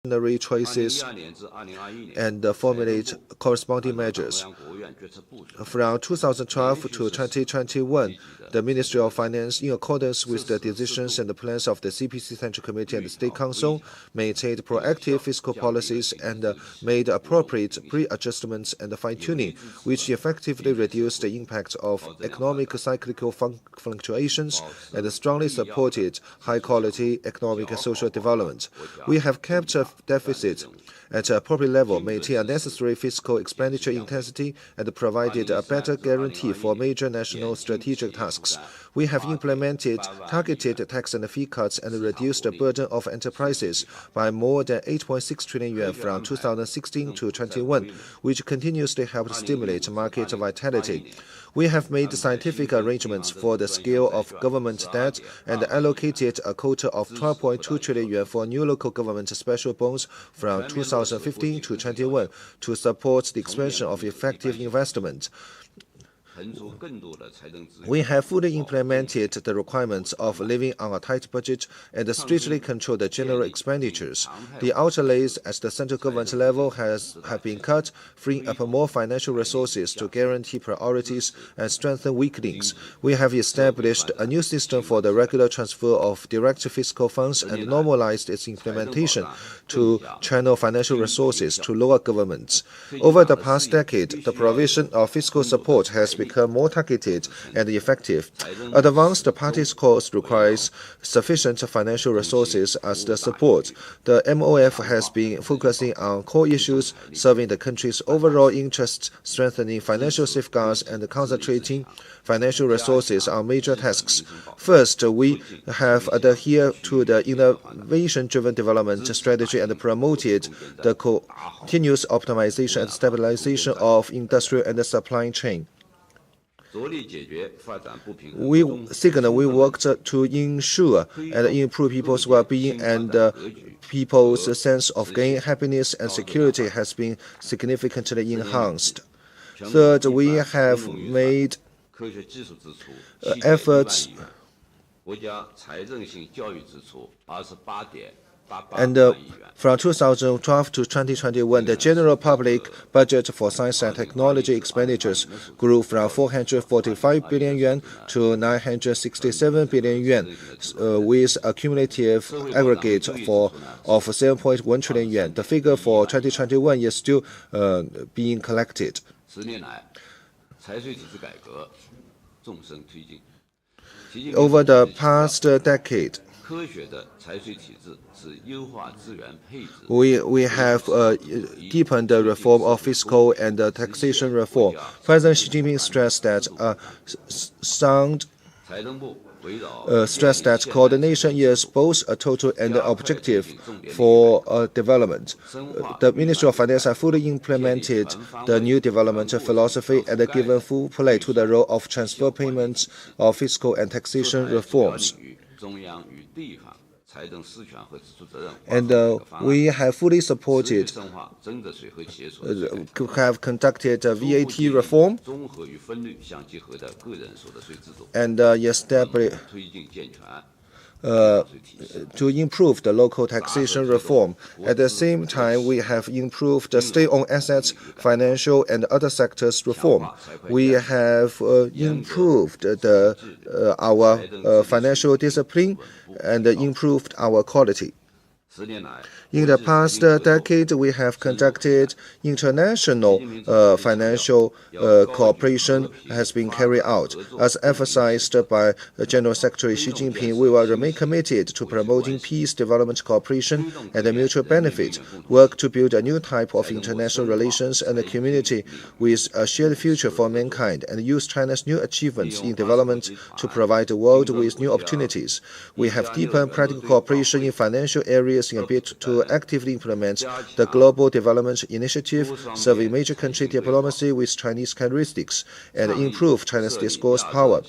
choices and formulate corresponding measures. From 2012 to 2021, the Ministry of Finance, in accordance with the decisions and the plans of the CPC Central Committee and the State Council, maintained proactive fiscal policies and made appropriate pre-adjustments and fine-tuning, which effectively reduced the impact of economic cyclical fluctuations and strongly supported high-quality economic and social development. We have kept a deficit at an appropriate level, maintained a necessary fiscal expenditure intensity, and provided a better guarantee for major national strategic tasks. We have implemented targeted tax and fee cuts and reduced the burden of enterprises by more than 8.6 trillion yuan from 2016 to 21, which continuously helped stimulate market vitality. We have made scientific arrangements for the scale of government debt and allocated a quota of 12.2 trillion yuan for new local government special bonds from 2015 to 21 to support the expansion of effective investment. We have fully implemented the requirements of living on a tight budget and strictly controlled the general expenditures. The outlays at the central government level have been cut, freeing up more financial resources to guarantee priorities and strengthen weak links. We have established a new system for the regular transfer of direct fiscal funds and normalized its implementation to channel financial resources to lower governments. Over the past decade, the provision of fiscal support has become more targeted and effective. Advanced parties course requires sufficient financial resources as the support. The MOF has been focusing on core issues, serving the country's overall interests, strengthening financial safeguards, and concentrating financial resources on major tasks. First, we have adhered to the innovation-driven development strategy and promoted the continuous optimization and stabilization of industrial and supply chain. We worked to ensure and improve people's well-being, and people's sense of gain, happiness, and security has been significantly enhanced. Third, we have made efforts from 2012 to 2021, the general public budget for science and technology expenditures grew from 445 billion yuan to 967 billion yuan, with a cumulative aggregate of 7.1 trillion yuan. The figure for 2021 is still being collected. Over the past decade, we have deepened the reform of fiscal and taxation reform. President Xi Jinping stressed that coordination is both a total and an objective for development. The Ministry of Finance has fully implemented the new development philosophy and given full play to the role of transfer payments of fiscal and taxation reforms. And we have fully supported, have conducted VAT reform and established to improve the local taxation reform. At the same time, we have improved the state-owned assets, financial, and other sectors reform. We have improved our financial discipline and improved our quality. In the past decade, we have conducted international financial cooperation has been carried out. As emphasized by General Secretary Xi Jinping, we will remain committed to promoting peace, development, cooperation, and mutual benefit, work to build a new type of international relations and a community with a shared future for mankind, and use China's new achievements in development to provide the world with new opportunities. We have deepened practical cooperation in financial areas in a bid to actively implement the Global Development Initiative, serving major country diplomacy with Chinese characteristics, and improve China's discourse power.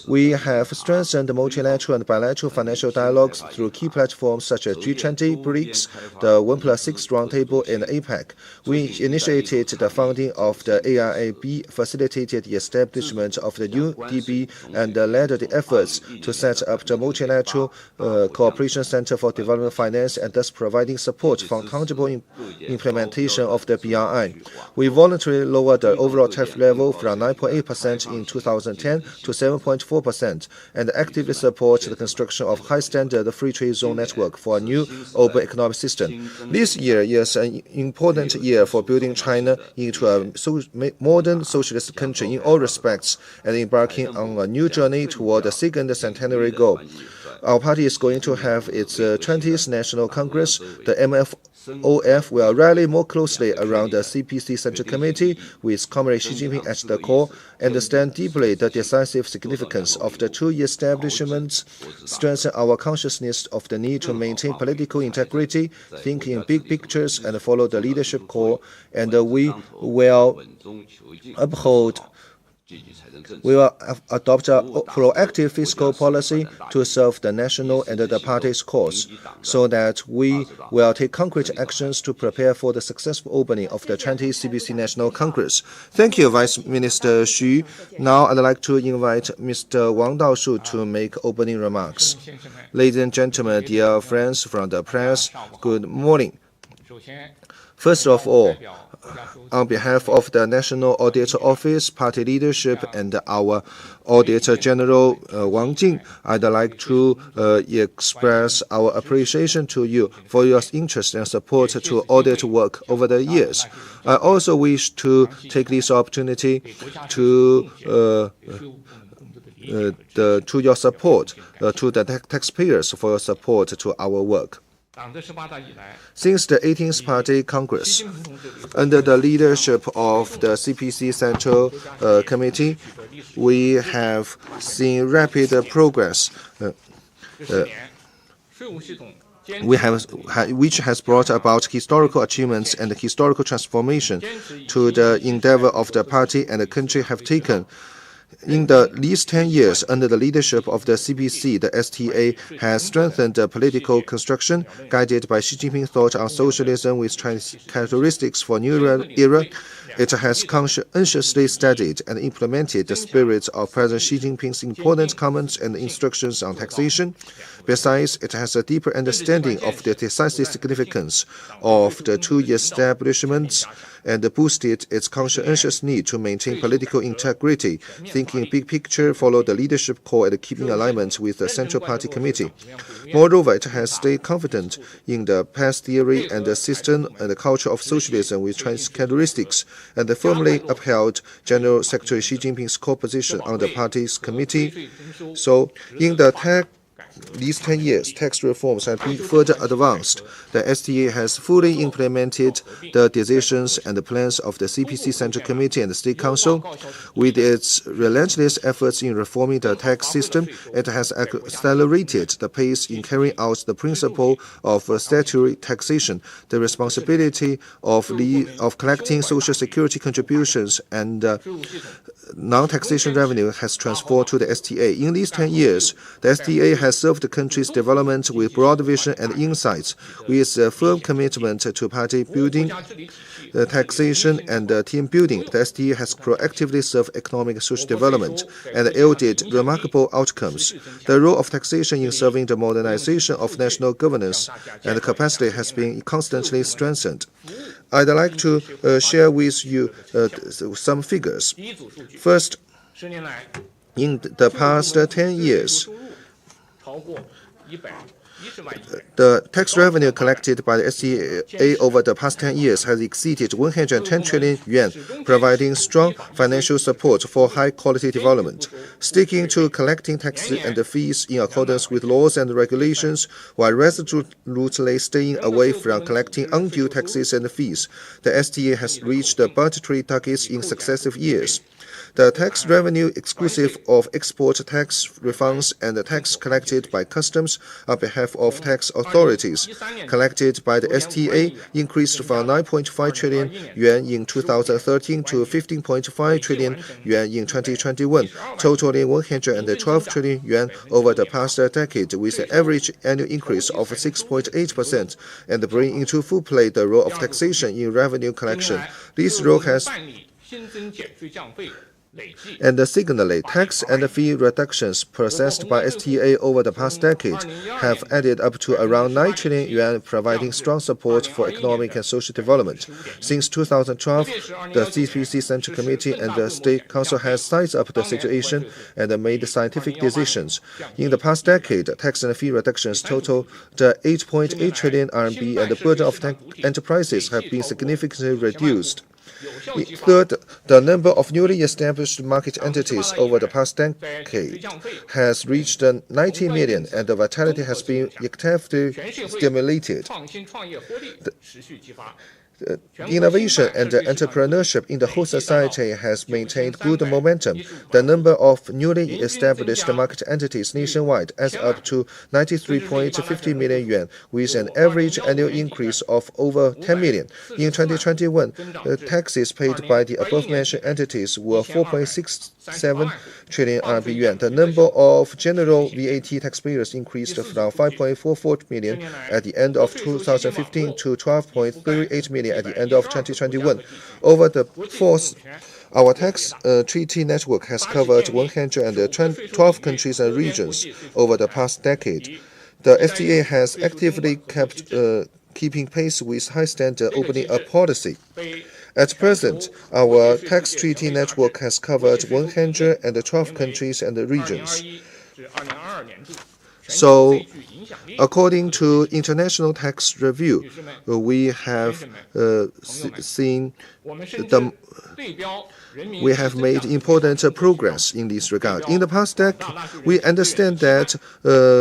We have strengthened multilateral and bilateral financial dialogues through key platforms such as G20, BRICS, the 1+6 Roundtable, and APEC. We initiated the founding of the AIIB, facilitated the establishment of the new DB, and led the efforts to set up the Multilateral Cooperation Center for Development Finance compliance and thus providing support for tangible implementation of the BRI. We voluntarily lowered the overall tariff level from 9.8% in 2010 to 7.4% and actively support the construction of high-standard free trade zone network for a new open economic system. This year is an important year for building China into a modern socialist country in all respects and embarking on a new journey toward the second centenary goal. Our party is going to have its 20th National Congress. The MFOF will rally more closely around the CPC Central Committee with Comrade Xi Jinping at the core, understand deeply the decisive significance of the two-year establishment, strengthen our consciousness of the need to maintain political integrity, think in big pictures, and follow the leadership call, and we will adopt a proactive fiscal policy to serve the national and the party's cause, so that we will take concrete actions to prepare for the successful opening of the 20th CPC National Congress. Thank you, Vice Minister Xu. Now I'd like to invite Mr. Wang Daoshu to make opening remarks. Ladies and gentlemen, dear friends from the press, good morning. First of all, on behalf of the National Audit Office, party leadership, and our Auditor General Wang Jing, I'd like to express our appreciation to you for your interest and support to audit work over the years. I also wish to take this opportunity to your support, to the taxpayers for your support to our work. Since the 18th Party Congress, under the leadership of the CPC Central Committee, we have seen rapid progress, which has brought about historical achievements and historical transformation to the endeavor of the party and the country have taken. In the last 10 years, under the leadership of the CPC, the STA has strengthened the political construction, guided by Xi Jinping's thought on socialism with Chinese characteristics for new era. It has conscientiously studied and implemented the spirit of President Xi Jinping's important comments and instructions on taxation. Besides, it has a deeper understanding of the decisive significance of the two-year establishment and boosted its conscientious need to maintain political integrity, thinking big picture, follow the leadership call, and keeping alignment with the Central Party Committee. Moreover, it has stayed confident in the past theory and the system and the culture of socialism with Chinese characteristics, and firmly upheld General Secretary Xi Jinping's core position on the party's committee. So, in these 10 years, tax reforms have been further advanced. The STA has fully implemented the decisions and the plans of the CPC Central Committee and the State Council. With its relentless efforts in reforming the tax system, it has accelerated the pace in carrying out the principle of statutory taxation, the responsibility of collecting social security contributions and non-taxation revenue has transferred to the STA. In these 10 years, the STA has served the country's development with broad vision and insights, with a firm commitment to party building, taxation, and team building. The STA has proactively served economic and social development and yielded remarkable outcomes. The role of taxation in serving the modernization of national governance and capacity has been constantly strengthened. I'd like to share with you some figures. First, in the past 10 years, the tax revenue collected by the STA over the past 10 years has exceeded 110 trillion yuan, providing strong financial support for high-quality development. Sticking to collecting taxes and fees in accordance with laws and regulations, while resolutely staying away from collecting undue taxes and fees, the STA has reached the budgetary targets in successive years. The tax revenue exclusive of export tax refunds and the tax collected by customs on behalf of tax authorities collected by the STA increased from 9.5 trillion yuan in 2013 to 15.5 trillion yuan in 2021, totaling 112 trillion yuan over the past decade, with an average annual increase of 6.8%, and bringing into full play the role of taxation in revenue collection. This role has And secondly, tax and fee reductions processed by STA over the past decade have added up to around 9 trillion yuan, providing strong support for economic and social development. Since 2012, the CPC Central Committee and the State Council has sized up the situation and made scientific decisions. In the past decade, tax and fee reductions total 8.8 trillion RMB, and the burden of enterprises have been significantly reduced. Third, the number of newly established market entities over the past decade has reached 90 million, and the vitality has been actively stimulated. Innovation and entrepreneurship in the whole society has maintained good momentum. The number of newly established market entities nationwide adds up to 93.50 million yuan, with an average annual increase of over 10 million. In 2021, taxes paid by the above-mentioned entities were 4.67 trillion RMB yuan. The number of general VAT taxpayers increased from 5.44 million at the end of 2015 to 12.38 million at the end of 2021. Over the fourth, our tax treaty network has covered 112 countries and regions over the past decade. The STA has actively kept keeping pace with high standard opening up policy. At present, our tax treaty network has covered 112 countries and regions. So, according to International Tax Review, we have made important progress in this regard. In the past decade, we understand that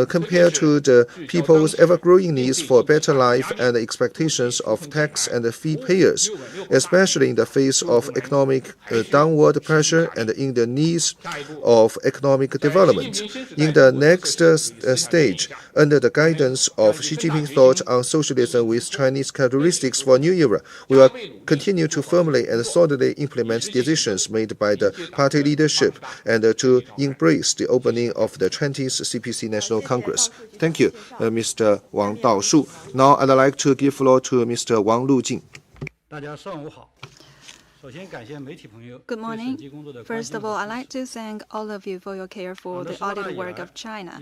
compared to the people's ever-growing needs for a better life and the expectations of tax and fee payers, especially in the face of economic downward pressure and in the needs of economic development. In the next stage, under the guidance of Xi Jinping's thought on socialism with Chinese characteristics for a new era, we will continue to firmly and solidly implement decisions made by the party leadership and to embrace the opening of the 20th CPC National Congress. Thank you, Mr. Wang Daoshu. Now I'd like to give floor to Mr. Wang Lujing. Good morning. First of all, I'd like to thank all of you for your care for the audit work of China.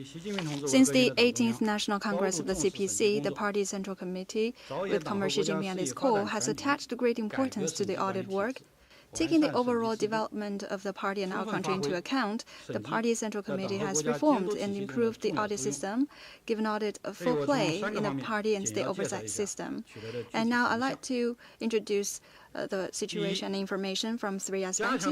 Since the 18th National Congress of the CPC, the Party Central Committee, with Comrade Xi Jinping at its core, has attached great importance to the audit work. Taking the overall development of the party and our country into account, the Party Central Committee has reformed and improved the audit system, given audit a full play in the party and state oversight system. And now I'd like to introduce the situation and information from three aspects.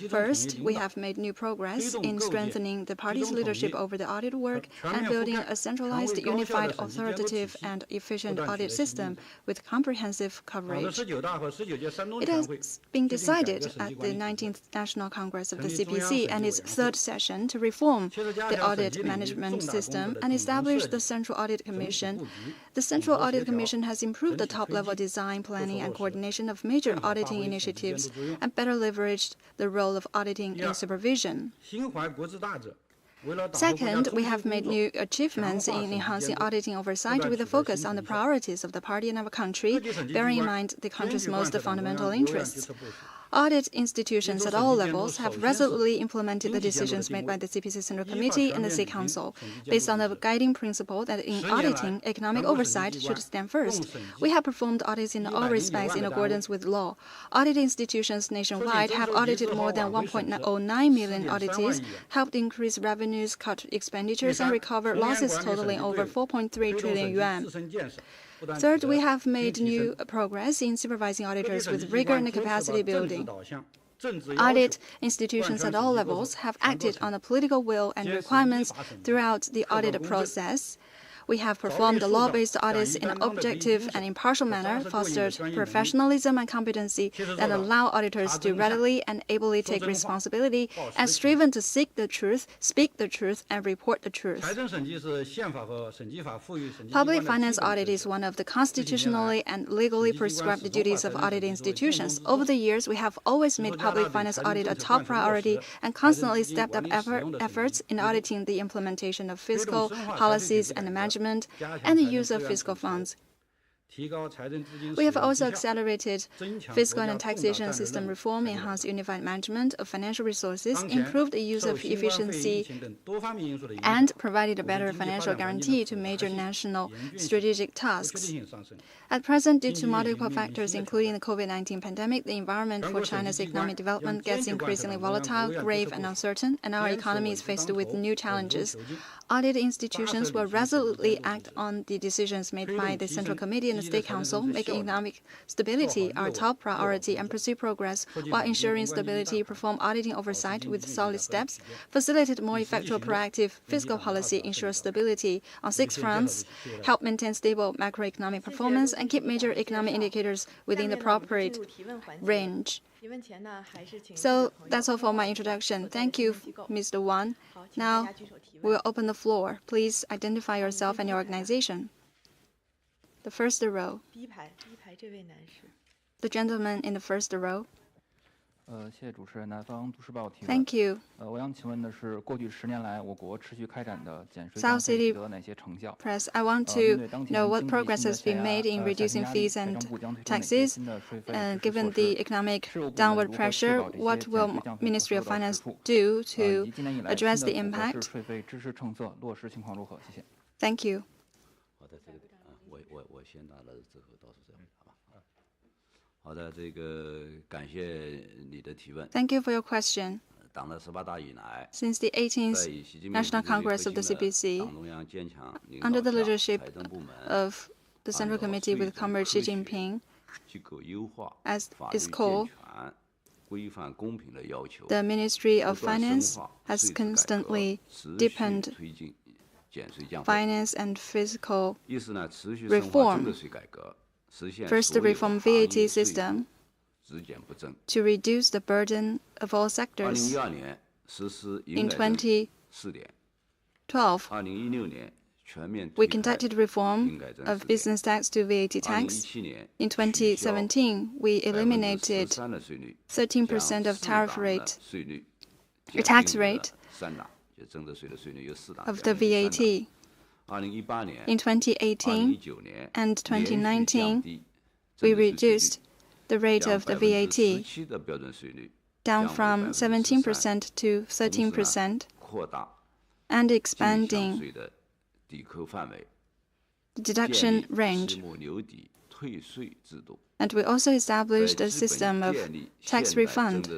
First, we have made new progress in strengthening the party's leadership over the audit work and building a centralized, unified, authoritative, and efficient audit system with comprehensive coverage. It has been decided at the 19th National Congress of the CPC and its third session to reform the audit management system and establish the Central Audit Commission. The Central Audit Commission has improved the top-level design, planning, and coordination of major auditing initiatives and better leveraged the role of auditing in supervision. Second, we have made new achievements in enhancing auditing oversight with a focus on the priorities of the party and our country, bearing in mind the country's most fundamental interests. Audit institutions at all levels have resolutely implemented the decisions made by the CPC Central Committee and the State Council, based on the guiding principle that in auditing, economic oversight should stand first. We have performed audits in all respects in accordance with law. Audit institutions nationwide have audited more than 1.09 million auditees, helped increase revenues, cut expenditures, and recover losses totaling over 4.3 trillion yuan. Third, we have made new progress in supervising auditors with rigor and capacity building. Audit institutions at all levels have acted on the political will and requirements throughout the audit process. We have performed law-based audits in an objective and impartial manner, fostered professionalism and competency that allow auditors to readily and ably take responsibility, and striven to seek the truth, speak the truth, and report the truth. Public finance audit is one of the constitutionally and legally prescribed duties of audit institutions. Over the years, we have always made public finance audit a top priority and constantly stepped up efforts in auditing the implementation of fiscal policies and management and the use of fiscal funds. We have also accelerated fiscal and taxation system reform, enhanced unified management of financial resources, improved the use of efficiency, and provided a better financial guarantee to major national strategic tasks. At present, due to multiple factors, including the COVID-19 pandemic, the environment for China's economic development gets increasingly volatile, grave, and uncertain, and our economy is faced with new challenges. Audit institutions will resolutely act on the decisions made by the Central Committee and the State Council, make economic stability our top priority, and pursue progress while ensuring stability, perform auditing oversight with solid steps, facilitate more effective proactive fiscal policy, ensure stability on 6 fronts, help maintain stable macroeconomic performance, and keep major economic indicators within the appropriate range. So that's all for my introduction. Thank you, Mr. Wang. Now we'll open the floor. Please identify yourself and your organization. The first row. The gentleman in the first row. Thank you. South City Press, I want to know what progress has been made in reducing fees and taxes. Given the economic downward pressure, what will Ministry of Finance do to address the impact? Thank you. Thank you for your question. Since the 18th National Congress of the CPC, under the leadership of the Central Committee with Comrade Xi Jinping, as is called, the Ministry of Finance has constantly deepened finance and fiscal reform. First, to reform VAT system to reduce the burden of all sectors. In 2012, we conducted reform of business tax to VAT tax. In 2017, we eliminated 13% of tax rate of the VAT. In 2018 and 2019, we reduced the rate of the VAT down from 17% to 13% and expanding the deduction range. And we also established a system of tax refund.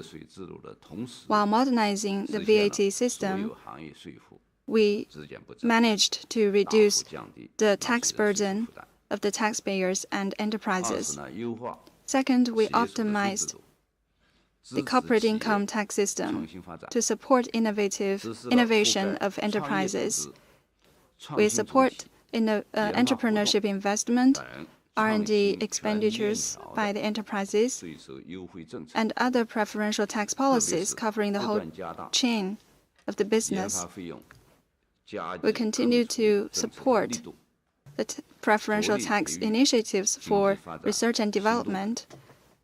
While modernizing the VAT system, we managed to reduce the tax burden of the taxpayers and enterprises. Second, we optimized the corporate income tax system to support innovation of enterprises. We support entrepreneurship investment, R&D expenditures by the enterprises, and other preferential tax policies covering the whole chain of the business. We continue to support the preferential tax initiatives for research and development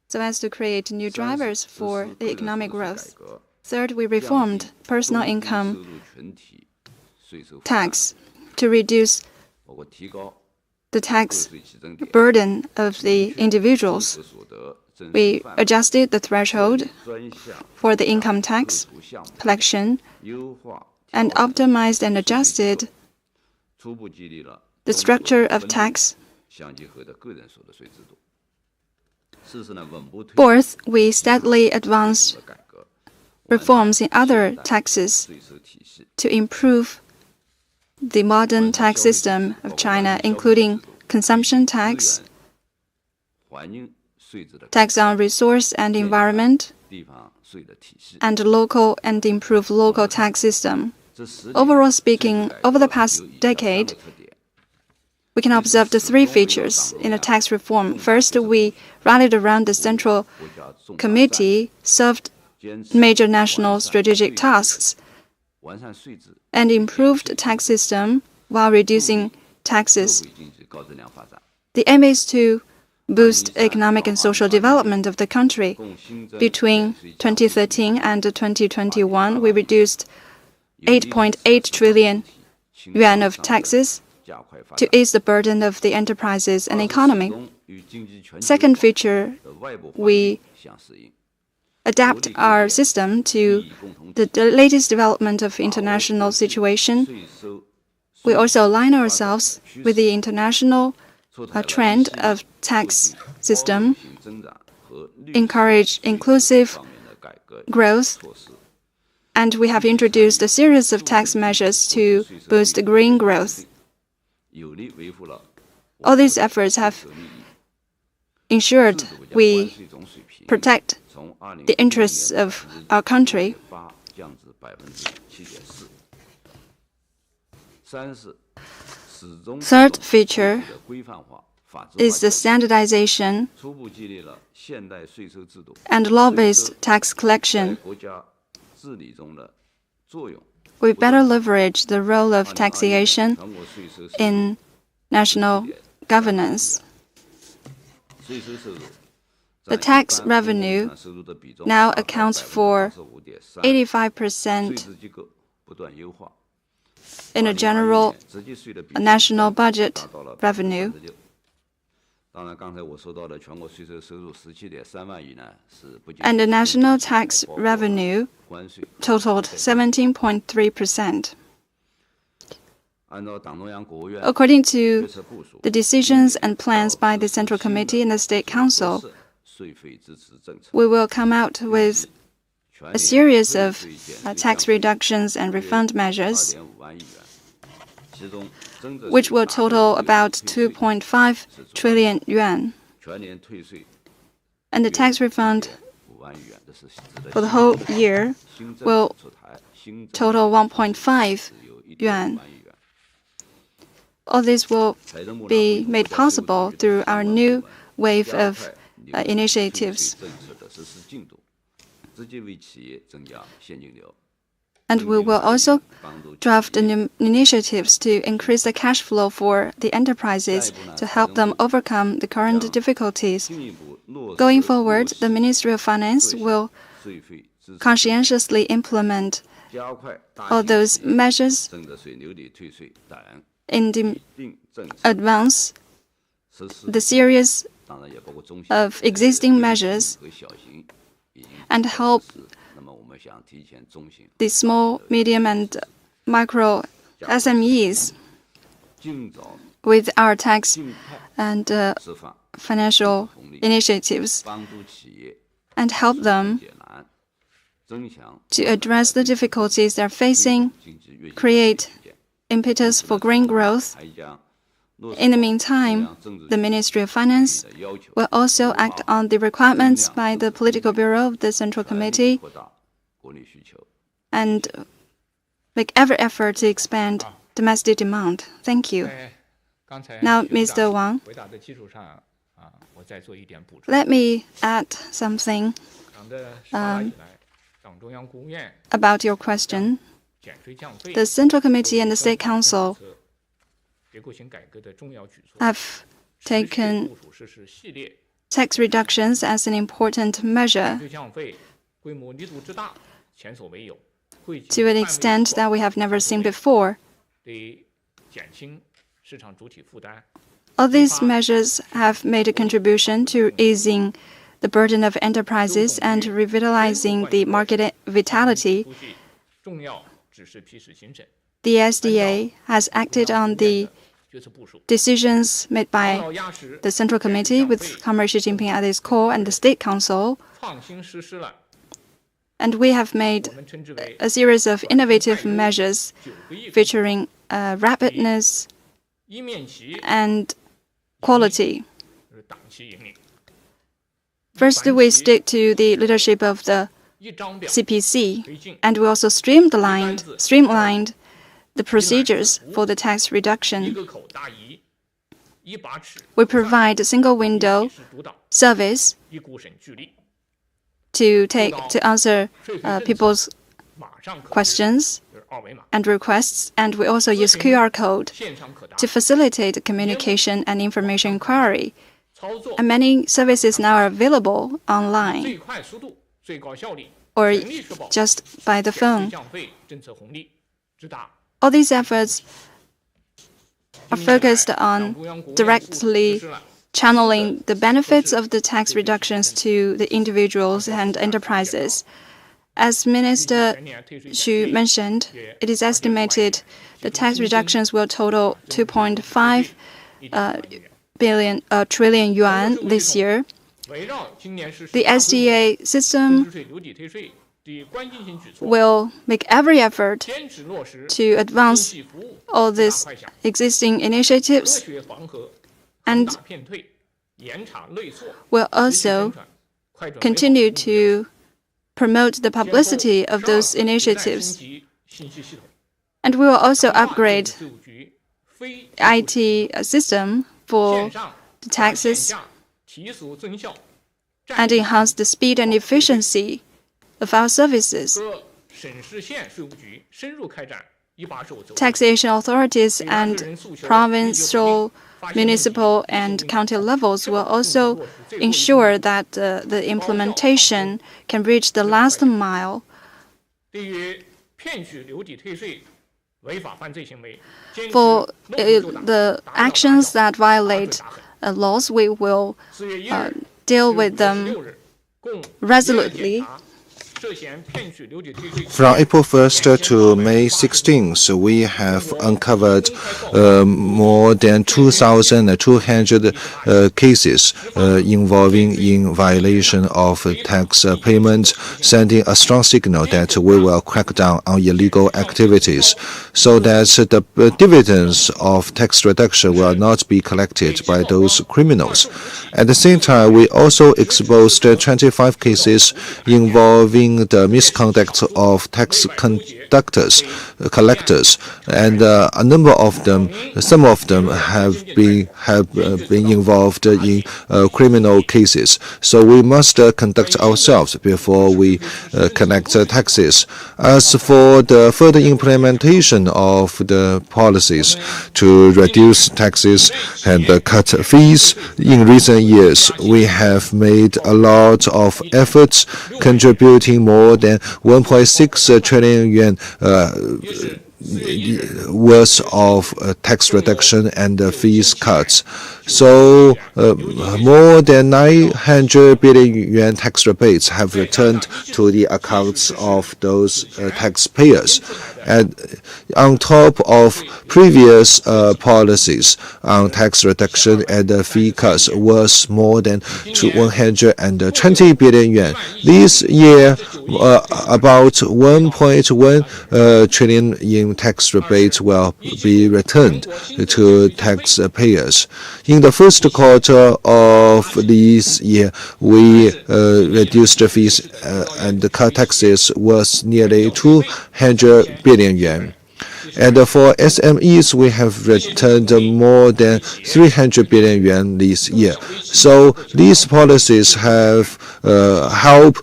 so as to create new drivers for the economic growth. Third, we reformed personal income tax to reduce the tax burden of the individuals. We adjusted the threshold for the income tax collection and optimized and adjusted the structure of tax. Fourth, we steadily advanced reforms in other taxes to improve the modern tax system of China, including consumption tax, tax on resource and environment, and improve local tax system. Overall speaking, over the past decade, we can observe the 3 features in the tax reform. First, we rallied around the Central Committee, served major national strategic tasks, and improved the tax system while reducing taxes. The aim is to boost economic and social development of the country. Between 2013 and 2021, we reduced 8.8 trillion yuan of taxes, to ease the burden of the enterprises and economy. Second feature, we adapt our system to the latest development of international situation. We also align ourselves with the international trend of tax system, encourage inclusive growth, and we have introduced a series of tax measures to boost green growth. All these efforts have ensured we protect the interests of our country. Third feature is the standardization and law-based tax collection. We better leverage the role of taxation in national governance. The tax revenue now accounts for 85% in a general national budget revenue. And the national tax revenue totaled 17.3%. According to the decisions and plans by the Central Committee and the State Council, we will come out with a series of tax reductions and refund measures, which will total about 2.5 trillion yuan. And the tax refund for the whole year will total 1.5 yuan. All this will be made possible through our new wave of initiatives. And we will also draft initiatives to increase the cash flow for the enterprises to help them overcome the current difficulties. Going forward, the Ministry of Finance will conscientiously implement all those measures in advance the series of existing measures and help the small, medium, and micro SMEs with our tax and financial initiatives and help them to address the difficulties they're facing, create impetus for green growth. In the meantime, the Ministry of Finance will also act on the requirements by the Political Bureau of the Central Committee and make every effort to expand domestic demand. Thank you. Now, Mr. Wang, let me add something about your question. The Central Committee and the State Council have taken tax reductions as an important measure to an extent that we have never seen before. All these measures have made a contribution to easing the burden of enterprises and revitalizing the market vitality. The SDA has acted on the decisions made by the Central Committee with Comrade Xi Jinping at its core and the State Council. And we have made a series of innovative measures featuring rapidness and quality. First, we stick to the leadership of the CPC, and we also streamlined the procedures for the tax reduction. We provide a single window service to answer people's questions and requests, and we also use QR code to facilitate communication and information inquiry. And many services now are available online or just by the phone. All these efforts are focused on directly channeling the benefits of the tax reductions to the individuals and enterprises. As Minister Xu mentioned, it is estimated the tax reductions will total 2.5 trillion yuan this year. The SDA system will make every effort to advance all these existing initiatives and will also continue to promote the publicity of those initiatives. And we will also upgrade IT system for the taxes and enhance the speed and efficiency of our services. Taxation authorities and provincial, municipal, and county levels will also ensure that the implementation can reach the last mile. For the actions that violate laws, we will deal with them resolutely. From April 1st to May 16th, we have uncovered more than 2,200 cases involving in violation of tax payment, sending a strong signal that we will crack down on illegal activities so that the dividends of tax reduction will not be collected by those criminals. At the same time, we also exposed 25 cases involving the misconduct of tax collectors, and a number of them, some of them have been involved in criminal cases. So we must conduct ourselves before we collect taxes. As for the further implementation of the policies to reduce taxes and cut fees, in recent years we have made a lot of efforts, contributing more than 1.6 trillion yuan worth of tax reduction and fees cuts. So more than 900 billion yuan tax rebates have returned to the accounts of those taxpayers. And on top of previous policies on tax reduction and fee cuts was more than 120 billion yuan. This year, about 1.1 trillion in tax rebates will be returned to taxpayers. In the first quarter of this year, we reduced the fees and cut taxes was nearly 200 billion yuan. And for SMEs, we have returned more than 300 billion yuan this year. So these policies have helped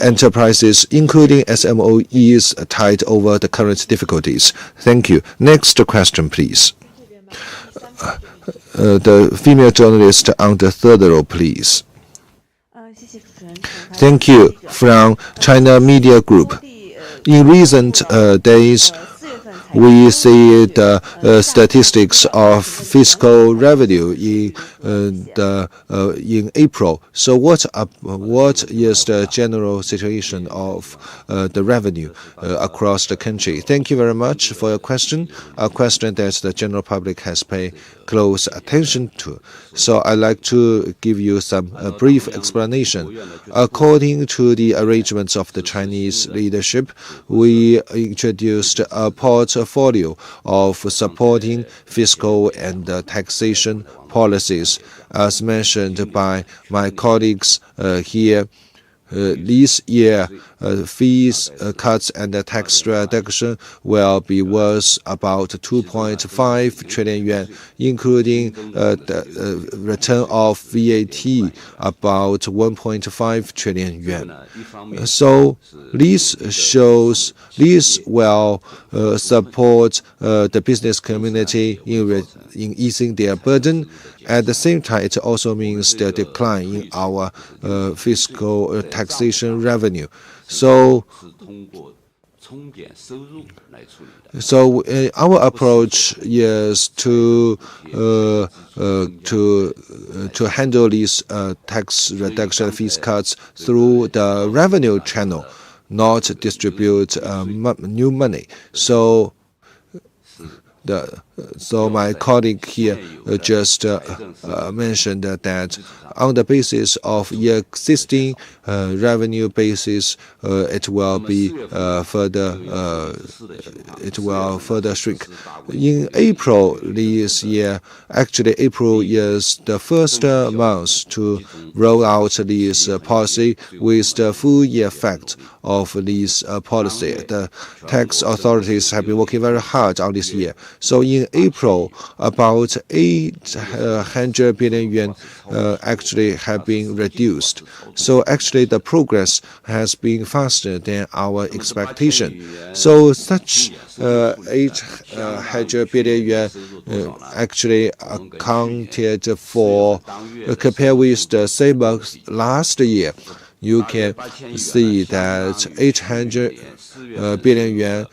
enterprises, including SMEs, tide over the current difficulties. Thank you. Next question, please. The female journalist on the third row, please. Thank you. From China Media Group. In recent days, we see the statistics of fiscal revenue in April. So what is the general situation of the revenue across the country? Thank you very much for your question. A question that the general public has paid close attention to. So I'd like to give you some brief explanation. According to the arrangements of the Chinese leadership, we introduced a portfolio of supporting fiscal and taxation policies. As mentioned by my colleagues here, this year, fees cuts and tax reduction will be worth about 2.5 trillion yuan, including the return of VAT about 1.5 trillion yuan. So this will support the business community in easing their burden. At the same time, it also means the decline in our fiscal taxation revenue. So So our approach is to handle these tax reduction fees cuts through the revenue channel, not distribute new money. So my colleague here just mentioned that on the basis of existing revenue basis, it will further shrink. In April this year, actually April is the first month to roll out this policy with the full year effect of this policy. The tax authorities have been working very hard on this year. So in April, about 800 billion yuan actually have been reduced. So actually the progress has been faster than our expectation. So such 800 billion yuan actually accounted for, compared with the same month last year, you can see that 800 billion yuan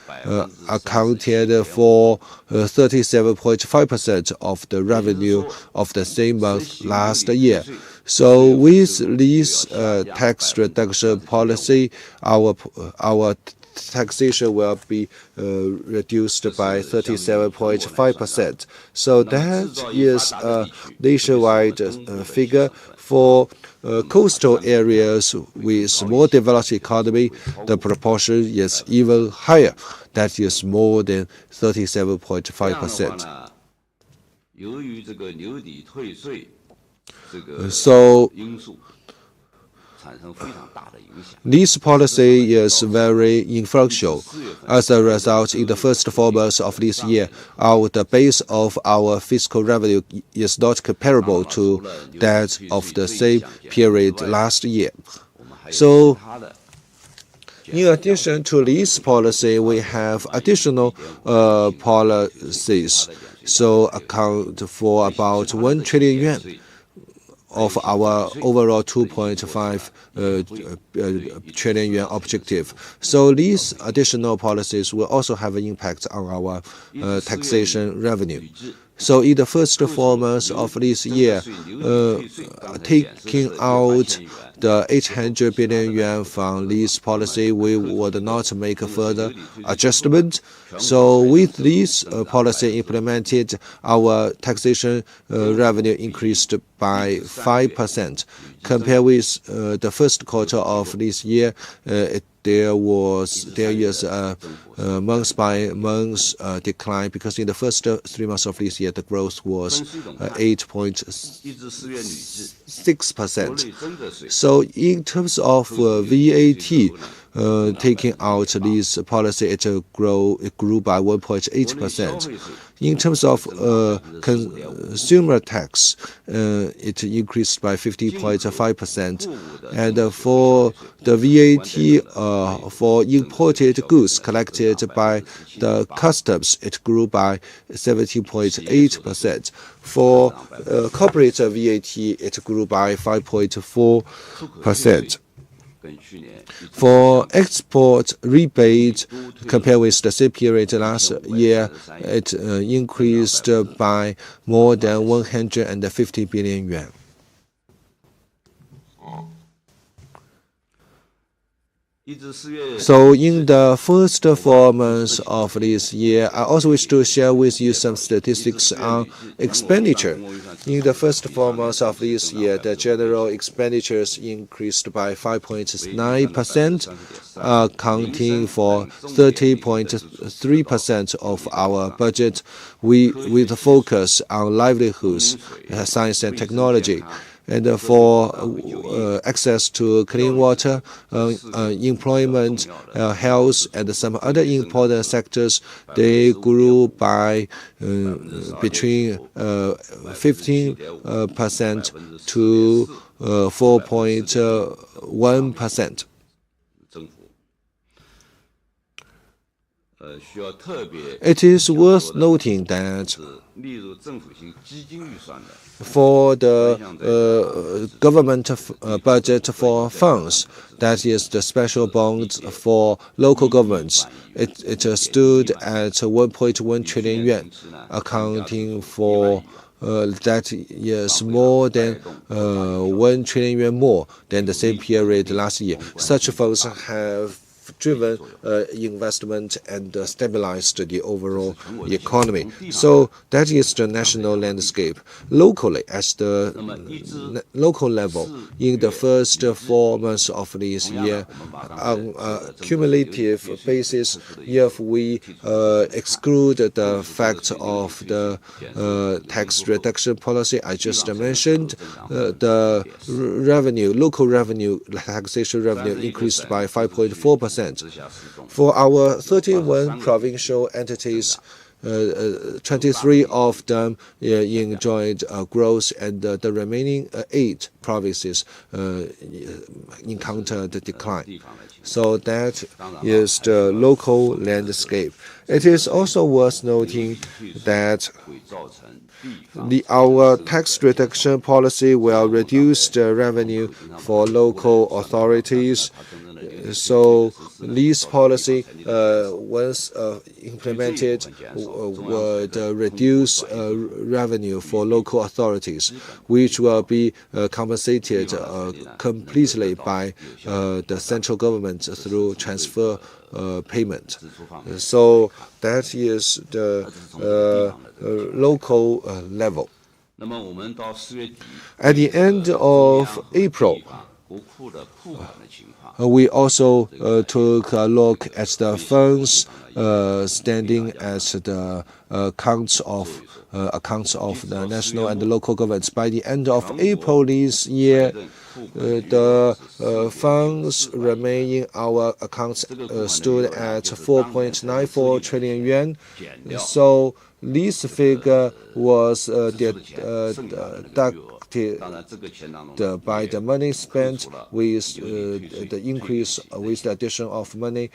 accounted for 37.5% of the revenue of the same month last year. So with this tax reduction policy, our taxation will be reduced by 37.5%. So that is a nationwide figure. For coastal areas with more developed economy, the proportion is even higher. That is more than 37.5%. So this policy is very influential. As a result, in the first 4 months of this year, the base of our fiscal revenue is not comparable to that of the same period last year. So, in addition to this policy, we have additional policies. So, account for about 1 trillion yuan of our overall 2.5 trillion yuan objective. So these additional policies will also have an impact on our taxation revenue. So in the first 4 months of this year, taking out the 800 billion yuan from this policy, we would not make a further adjustment. So with this policy implemented, our taxation revenue increased by 5%. Compared with the first quarter of this year, there is a month-by-month decline, because in the first 3 months of this year, the growth was 8.6%. So in terms of VAT, taking out this policy, it grew by 1.8%. In terms of consumer tax, it increased by 50.5%. And for the VAT for imported goods collected by the customs, it grew by 17.8%. For corporate VAT, it grew by 5.4%. For export rebate, compared with the same period last year, it increased by more than 150 billion yuan. So in the first 4 months of this year, I also wish to share with you some statistics on expenditure. In the first 4 months of this year, the general expenditures increased by 5.9%, accounting for 30.3% of our budget, with a focus on livelihoods, science and technology. And for access to clean water, employment, health, and some other important sectors, they grew by between 15% to 4.1%. It is worth noting that for the government budget for funds, that is the special bonds for local governments, it stood at 1.1 trillion yuan, accounting for that is more than 1 trillion yuan more than the same period last year. Such funds have driven investment and stabilized the overall economy. So that is the national landscape. Locally, at the local level, in the first 4 months of this year, on a cumulative basis, if we exclude the fact of the tax reduction policy I just mentioned, the local revenue, taxation revenue increased by 5.4%. For our 31 provincial entities, 23 of them enjoyed growth, and the remaining 8 provinces encountered decline. So that is the local landscape. It is also worth noting that our tax reduction policy will reduce the revenue for local authorities. So this policy, once implemented, would reduce revenue for local authorities, which will be compensated completely by the central government through transfer payment. So that is the local level. At the end of April, we also took a look at the funds standing at the accounts of the national and the local governments. By the end of April this year, the funds remaining in our accounts stood at 4.94 trillion yuan. So this figure was deducted by the money spent with the increase, with the addition of money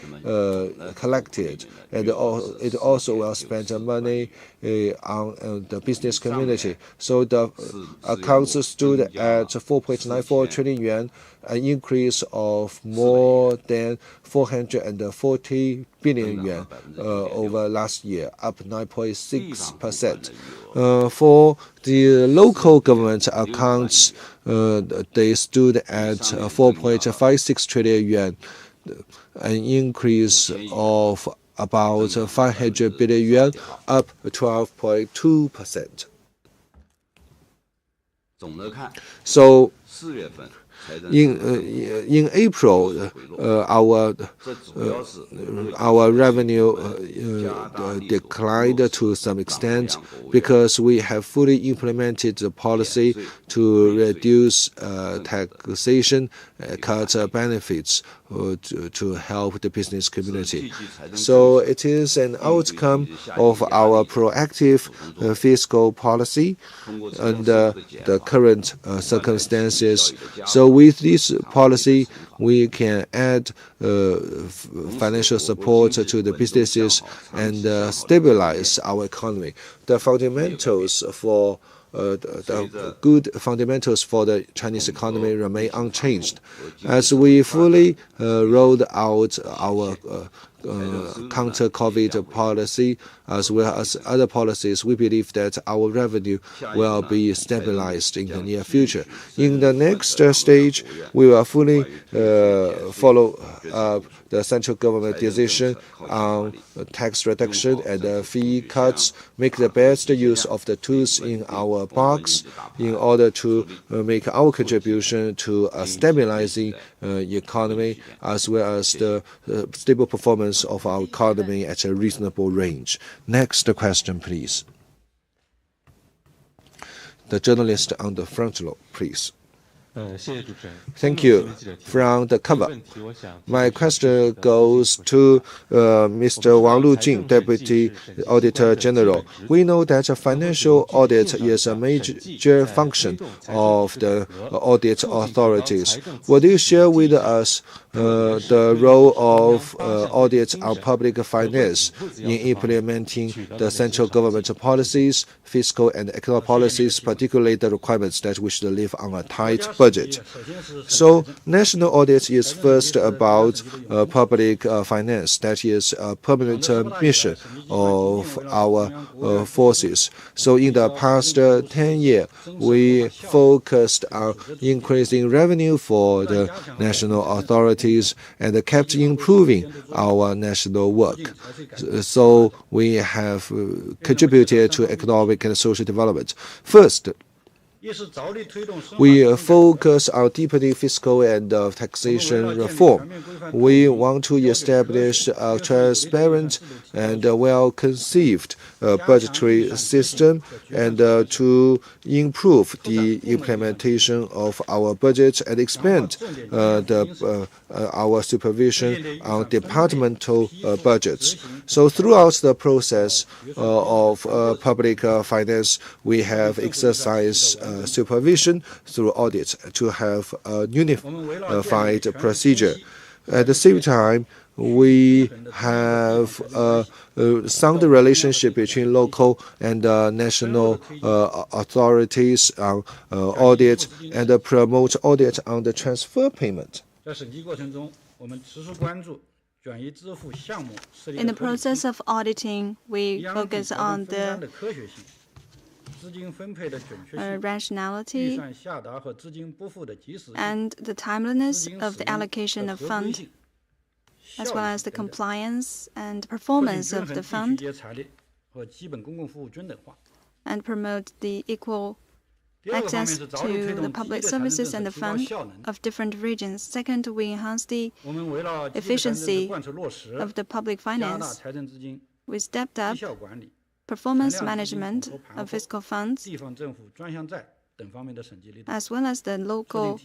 collected, and it also will spend money on the business community. So the accounts stood at 4.94 trillion yuan, an increase of more than 440 billion yuan over last year, up 9.6%. For the local government accounts, they stood at 4.56 trillion yuan, an increase of about 500 billion yuan, up 12.2%. So in April, our revenue declined to some extent because we have fully implemented the policy to reduce taxation, cut benefits to help the business community. So it is an outcome of our proactive fiscal policy under the current circumstances. So with this policy, we can add financial support to the businesses and stabilize our economy. The fundamentals for the good fundamentals for the Chinese economy remain unchanged. As we fully rolled out our counter-COVID policy, as well as other policies, we believe that our revenue will be stabilized in the near future. In the next stage, we will fully follow up the central government decision on tax reduction and fee cuts, make the best use of the tools in our box in order to make our contribution to a stabilizing economy, as well as the stable performance of our economy at a reasonable range. Next question, please. The journalist on the front row, please. Thank you. From the cover, my question goes to Mr. Wang Lujing, Deputy Auditor General. We know that financial audit is a major function of the audit authorities. Would you share with us the role of audit on public finance in implementing the central government policies, fiscal and economic policies, particularly the requirements that we should live on a tight budget. So national audit is first about public finance. That is a permanent mission of our forces. So in the past 10 years, we focused on increasing revenue for the national authorities and kept improving our national work. So we have contributed to economic and social development. First, we focus on deepening fiscal and taxation reform. We want to establish a transparent and well-conceived budgetary system and to improve the implementation of our budget and expand our supervision on departmental budgets. So throughout the process of public finance, we have exercised supervision through audit to have a unified procedure. At the same time, we have a sound relationship between local and national authorities on audit and promote audit on the transfer payment. In the process of auditing, we focus on the rationality and the timeliness of the allocation of fund, as well as the compliance and performance of the fund, and promote the equal access to the public services and the fund of different regions. Second, we enhance the efficiency of the public finance. We stepped up performance management of fiscal funds, as well as the local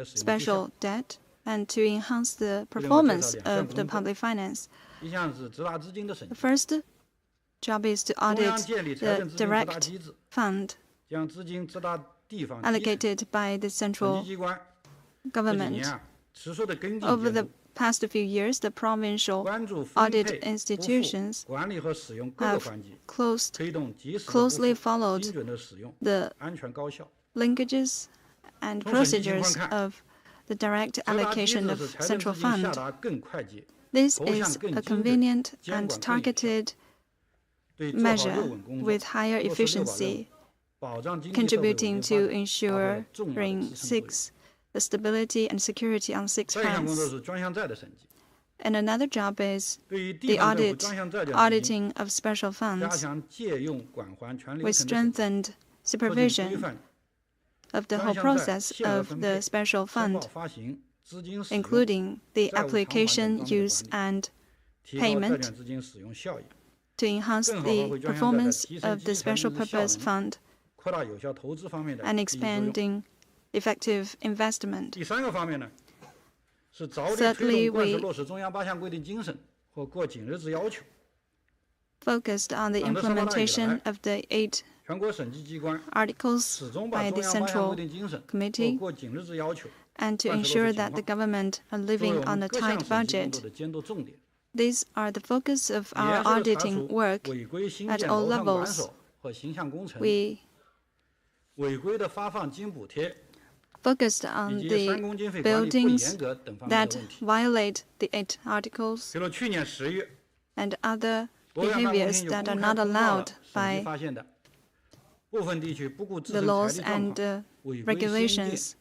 special debt, and to enhance the performance of the public finance. The first job is to audit the direct fund allocated by the central government. Over the past few years, the provincial audit institutions have closely followed the linkages and procedures of the direct allocation of central fund. This is a convenient and targeted measure with higher efficiency, contributing to ensuring the stability and security on 6 fronts. And another job is the auditing of special funds. We strengthened supervision of the whole process of the special fund, including the application, use, and payment, to enhance the performance of the special purpose fund and expanding effective investment. Thirdly, we focused on the implementation of the 8 articles by the Central Committee and to ensure that the government are living on a tight budget. These are the focus of our auditing work at all levels. We focused on the buildings that violate the 8 articles and other behaviors that are not allowed by the laws and regulations.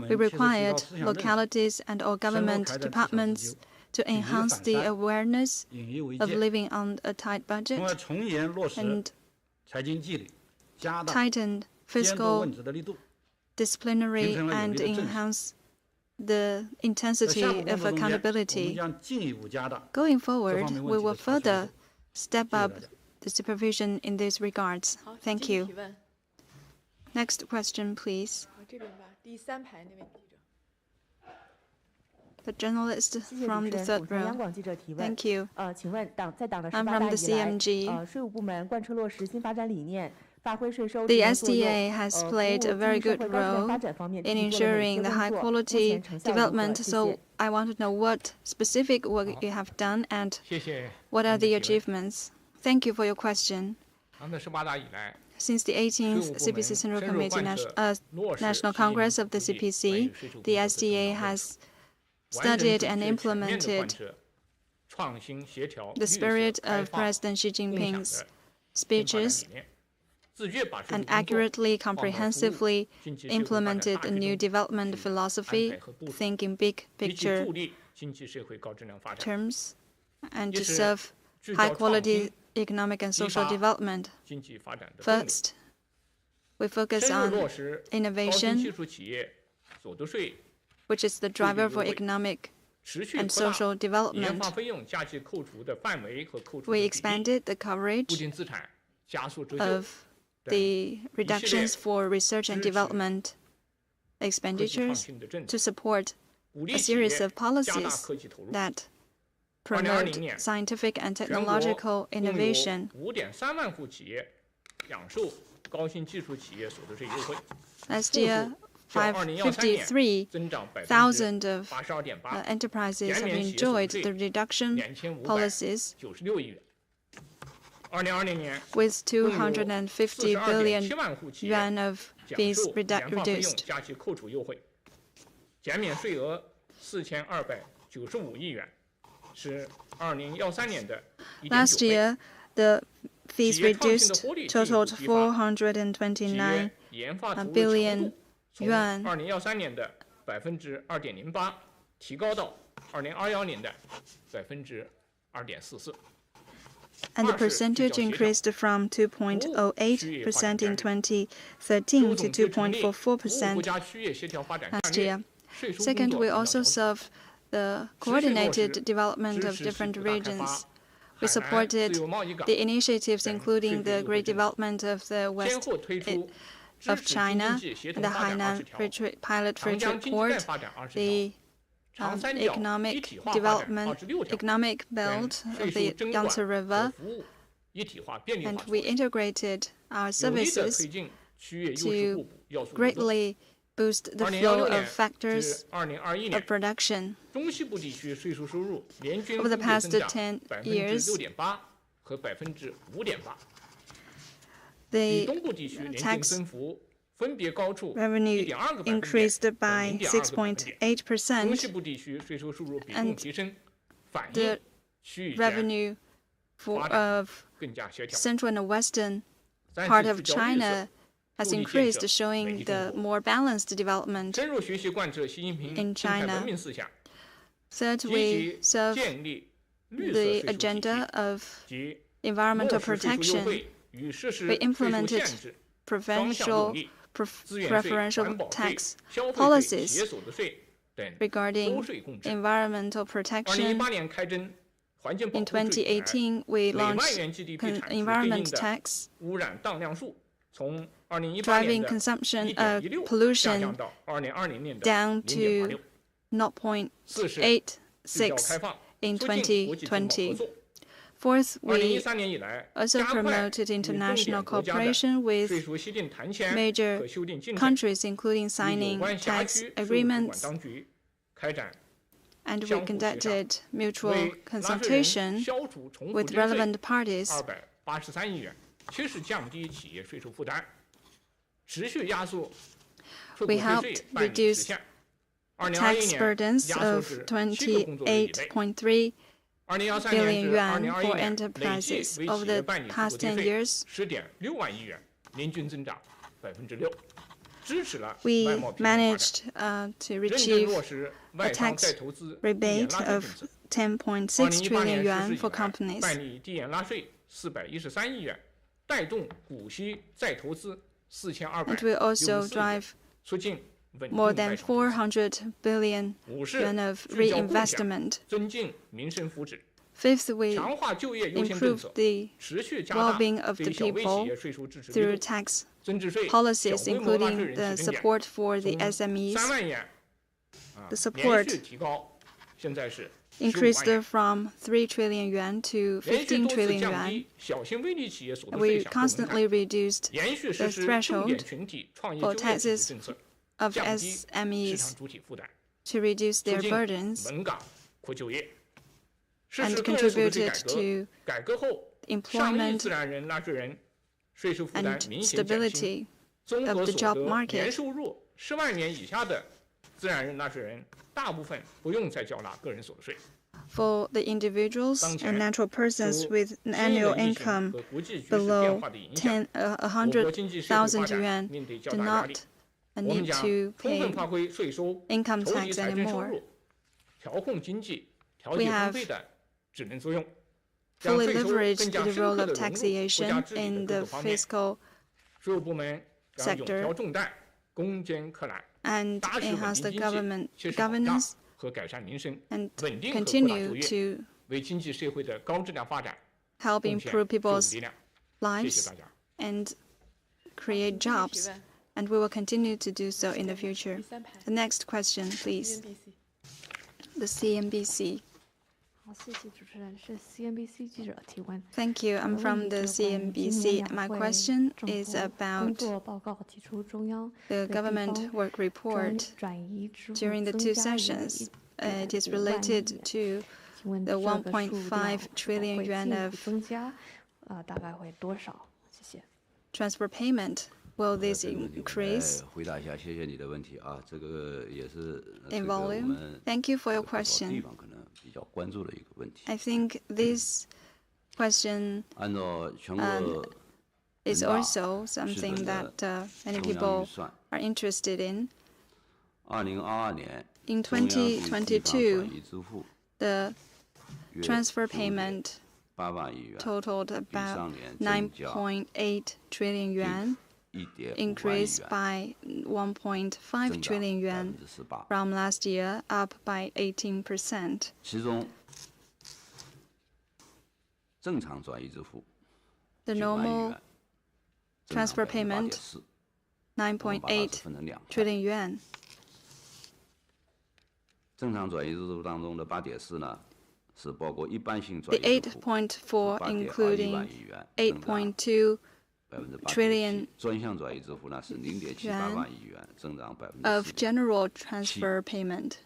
We required localities and all government departments to enhance the awareness of living on a tight budget and tighten fiscal disciplinary and enhance the intensity of accountability. Going forward, we will further step up the supervision in these regards. Thank you. Next question, please. The journalist from the 3rd row. Thank you. I'm from the CMG. The SDA has played a very good role in ensuring the high-quality development, so I want to know what specific work you have done and what are the achievements. Thank you for your question. Since the 18th CPC Central Committee National Congress of the CPC, the SDA has studied and implemented the spirit of President Xi Jinping's speeches and accurately, comprehensively implemented a new development philosophy, thinking big picture terms, and to serve high-quality economic and social development. First, we focus on innovation, which is the driver for economic and social development. We expanded the coverage of the reductions for research and development expenditures to support a series of policies that promote scientific and technological innovation. Last year, 53,000 of enterprises have enjoyed the reduction policies with 250 billion yuan of fees reduced. Last year, the fees reduced totaled 429 billion yuan. And the percentage increased from 2.08% in 2013 to 2.44% last year. Second, we also serve the coordinated development of different regions. We supported the initiatives including the great development of the West of China and the Hainan Pilot Free Trade Port, the economic development, economic belt of the Yangtze River, and we integrated our services to greatly boost the flow of factors of production. Over the past 10 years, the tax revenue increased by 6.8%, and the revenue of central and western part of China has increased, showing the more balanced development in China. Third, we serve the agenda of environmental protection. We implemented preferential tax policies regarding environmental protection. In 2018, we launched environment tax, driving consumption of pollution down to 0.86 in 2020. Fourth, we also promoted international cooperation with major countries, including signing tax agreements, and we conducted mutual consultation with relevant parties. We helped reduce tax burdens of 28.3 billion yuan for enterprises over the past 10 years. We managed to achieve a tax rebate of 10.6 trillion yuan for companies. And we also drive more than 400 billion yuan of reinvestment. Fifth, we improved the well-being of the people through tax policies, including the support for the SMEs. The support increased from 3 trillion yuan to 15 trillion yuan. We constantly reduced the threshold for taxes of SMEs to reduce their burdens and contributed to employment and stability of the job market. For the individuals and natural persons with an annual income below 100,000 yuan do not need to pay income tax anymore. We have fully leveraged the role of taxation in the fiscal sector and enhance the government governance and continue to help improve people's lives and create jobs. And we will continue to do so in the future. The next question, please. The CNBC. Thank you. I'm from the CNBC. My question is about the government work report during the two sessions. It is related to the 1.5 trillion yuan of transfer payment. Will this increase in volume? Thank you for your question. I think this question is also something that many people are interested in. In 2022, the transfer payment totaled about 9.8 trillion yuan, increased by 1.5 trillion yuan from last year, up by 18%. The normal transfer payment, 9.8 trillion yuan. The 8.4 including 8.2 trillion yuan of general transfer payment,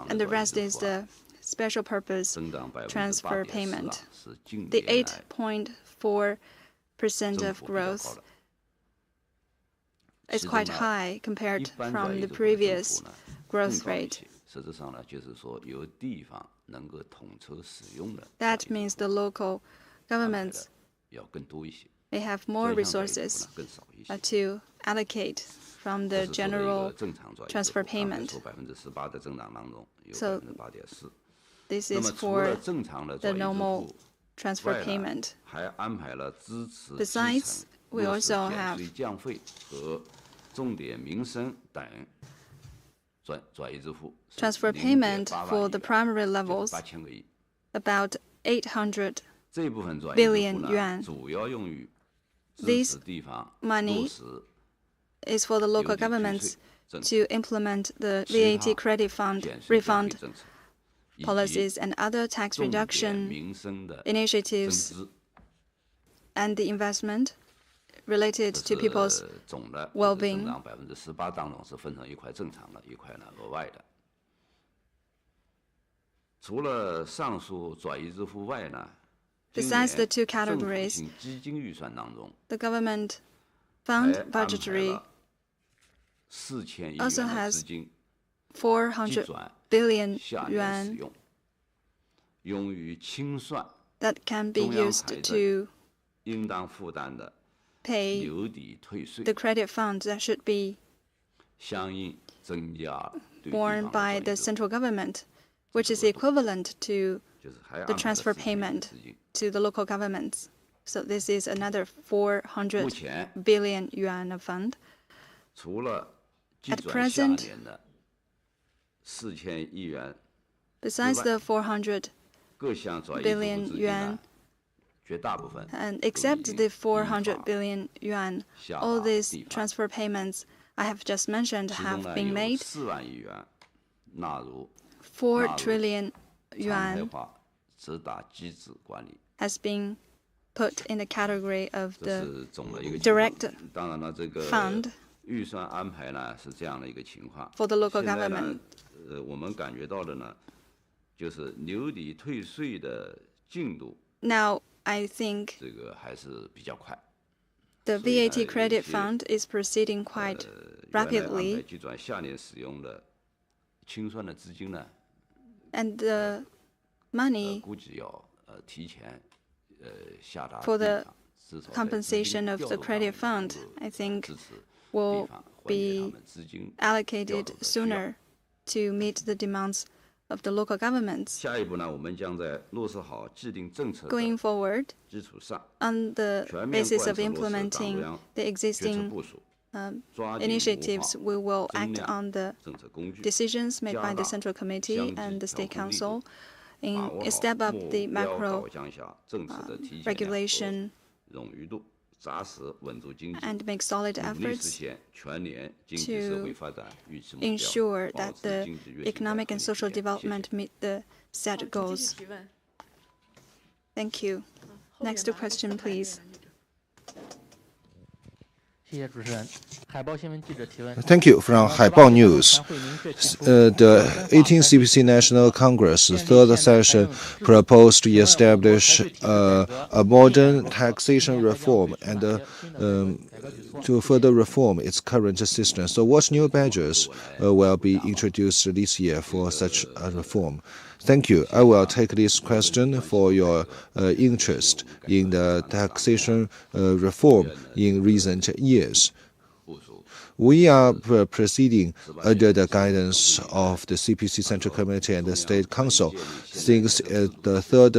and the rest is the special purpose transfer payment. The 8.4% of growth is quite high compared from the previous growth rate. That means the local governments may have more resources to allocate from the general transfer payment. So this is for the normal transfer payment. Besides, we also have transfer payment for the primary levels, about 800 billion yuan. This money is for the local governments to implement the VAT credit fund, refund policies, and other tax reduction initiatives, and the investment related to people's well-being. Besides the two categories, the government fund budgetary also has 400 billion yuan that can be used to pay the credit funds that should be borne by the central government, which is equivalent to the transfer payment to the local governments. So this is another 400 billion yuan of fund. At present, besides the 400 billion yuan, and except the 400 billion yuan, all these transfer payments I have just mentioned have been made. 4 trillion yuan has been put in the category of the direct fund for the local government. Now, I think the VAT credit fund is proceeding quite rapidly, and the money for the compensation of the credit fund, I think, will be allocated sooner to meet the demands of the local governments. Going forward, on the basis of implementing the existing initiatives, we will act on the decisions made by the Central Committee and the State Council in step up the macro regulation and make solid efforts to ensure that the economic and social development meet the set goals. Thank you. Next question, please. Thank you. From Haibao News. The 18th CPC National Congress, third session, proposed to establish a modern taxation reform and to further reform its current system. So what new measures will be introduced this year for such a reform? Thank you. I will take this question for your interest in the taxation reform in recent years. We are proceeding under the guidance of the CPC Central Committee and the State Council. Since the third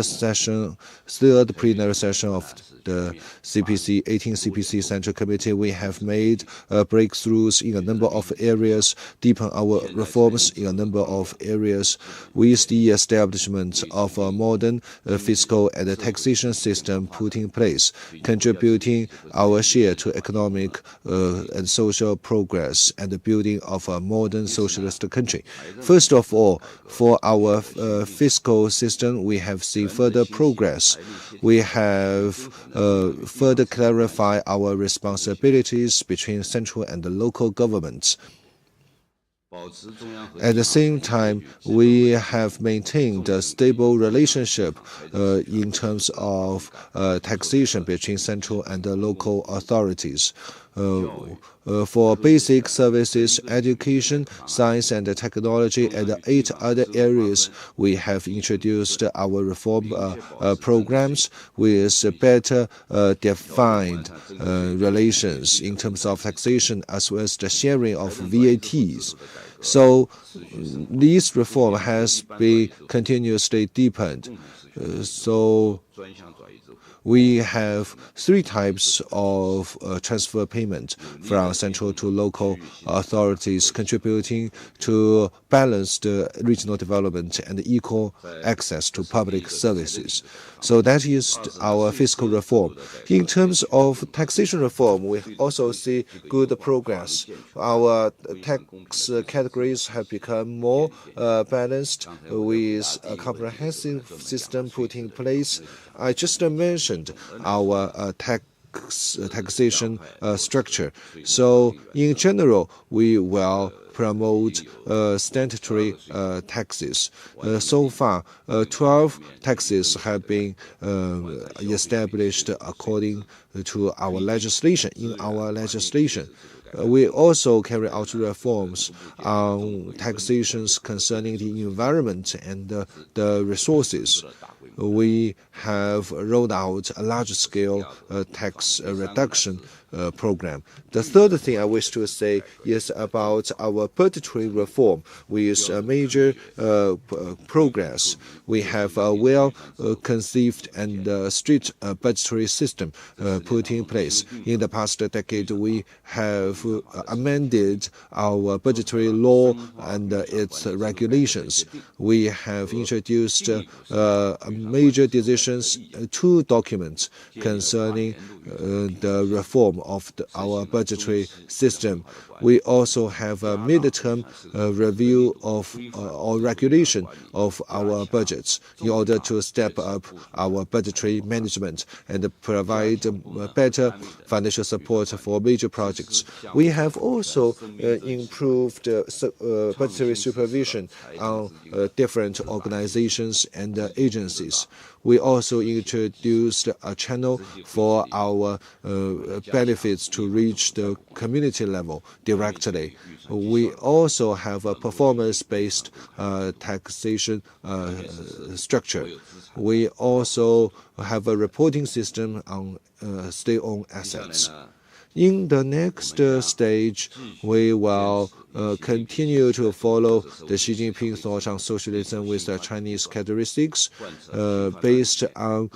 plenary session of the 18th CPC Central Committee, we have made breakthroughs in a number of areas, deepen our reforms in a number of areas, with the establishment of a modern fiscal and taxation system put in place, contributing our share to economic and social progress and the building of a modern socialist country. First of all, for our fiscal system, we have seen further progress. We have further clarify our responsibilities between central and the local governments. At the same time, we have maintained a stable relationship in terms of taxation between central and the local authorities. For basic services, education, science and technology, and 8 other areas, we have introduced our reform programs with better defined relations in terms of taxation as well as the sharing of VATs. So this reform has been continuously deepened. So we have 3 types of transfer payment from central to local authorities, contributing to balanced regional development and equal access to public services. So that is our fiscal reform. In terms of taxation reform, we also see good progress. Our tax categories have become more balanced with a comprehensive system put in place. I just mentioned our taxation structure. So in general, we will promote statutory taxes. So far, 12 taxes have been established according to our legislation. In our legislation, we also carry out reforms on taxations concerning the environment and the resources. We have rolled out a large-scale tax reduction program. The third thing I wish to say is about our budgetary reform with major progress. We have a well-conceived and strict budgetary system put in place. In the past decade, we have amended our budgetary law and its regulations. We have introduced major decisions, 2 documents concerning the reform of our budgetary system. We also have a midterm review of or regulation of our budgets in order to step up our budgetary management and provide better financial support for major projects. We have also improved budgetary supervision on different organizations and agencies. We also introduced a channel for our benefits to reach the community level directly. We also have a performance-based taxation structure. We also have a reporting system on state-owned assets. In the next stage, we will continue to follow the Xi Jinping thought on socialism with the Chinese characteristics. Based on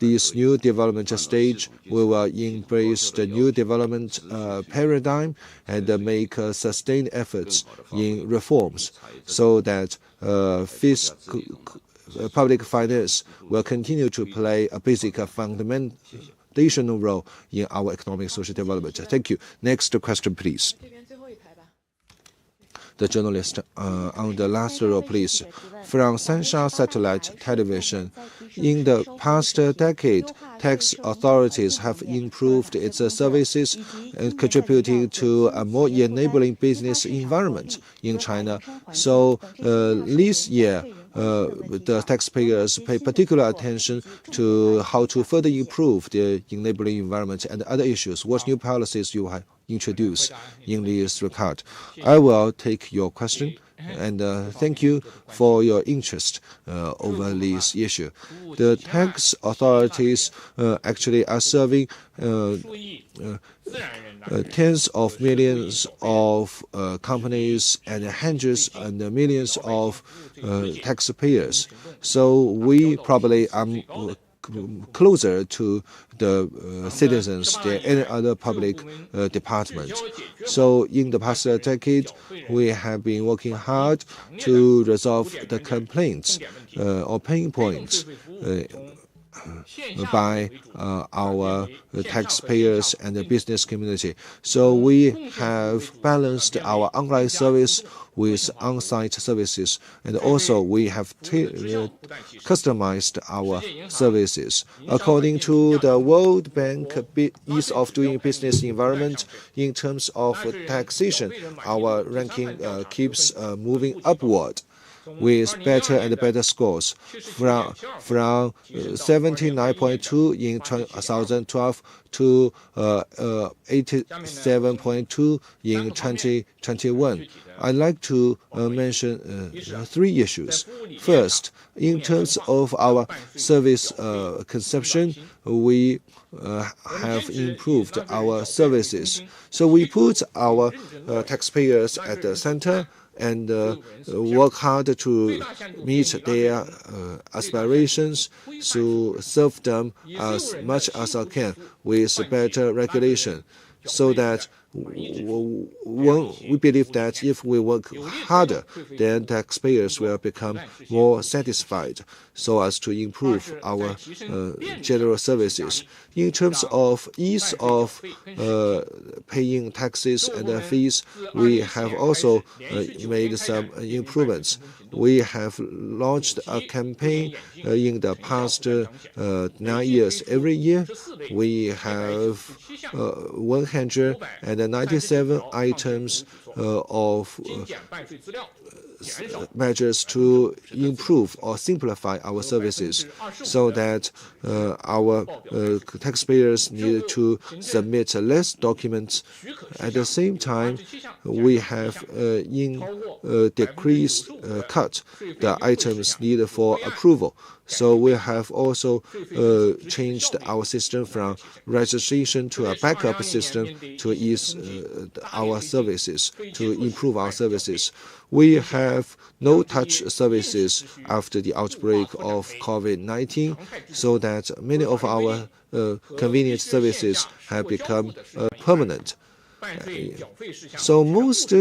this new development stage, we will embrace the new development paradigm and make sustained efforts in reforms so that fiscal public finance will continue to play a basic foundational role in our economic social development. Thank you. Next question, please. The journalist on the last row, please. From Sansha Satellite Television, in the past decade, tax authorities have improved its services and contributing to a more enabling business environment in China. So this year, the taxpayers pay particular attention to how to further improve the enabling environment and other issues. What new policies you have introduced in this regard? I will take your question, and thank you for your interest over this issue. The tax authorities actually are serving tens of millions of companies and hundreds and millions of taxpayers. So we probably are closer to the citizens than any other public department. So in the past decade, we have been working hard to resolve the complaints or pain points by our taxpayers and the business community. So we have balanced our online service with on-site services, and also we have customized our services. According to the World Bank Ease of Doing Business environment, in terms of taxation, our ranking keeps moving upward with better and better scores from 79.2 in 2012 to 87.2 in 2021. I'd like to mention three issues. First, in terms of our service conception, we have improved our services. So we put our taxpayers at the center and work hard to meet their aspirations, to serve them as much as I can with better regulation, so that we believe that if we work harder, then taxpayers will become more satisfied so as to improve our general services. In terms of ease of paying taxes and fees, we have also made some improvements. We have launched a campaign in the past 9 years. Every year, we have 197 items of measures to improve or simplify our services so that our taxpayers need to submit less documents. At the same time, we have decreased, cut the items needed for approval. So we have also changed our system from registration to a backup system to ease our services, to improve our services. We have no-touch services after the outbreak of COVID-19, so that many of our convenient services have become permanent. So most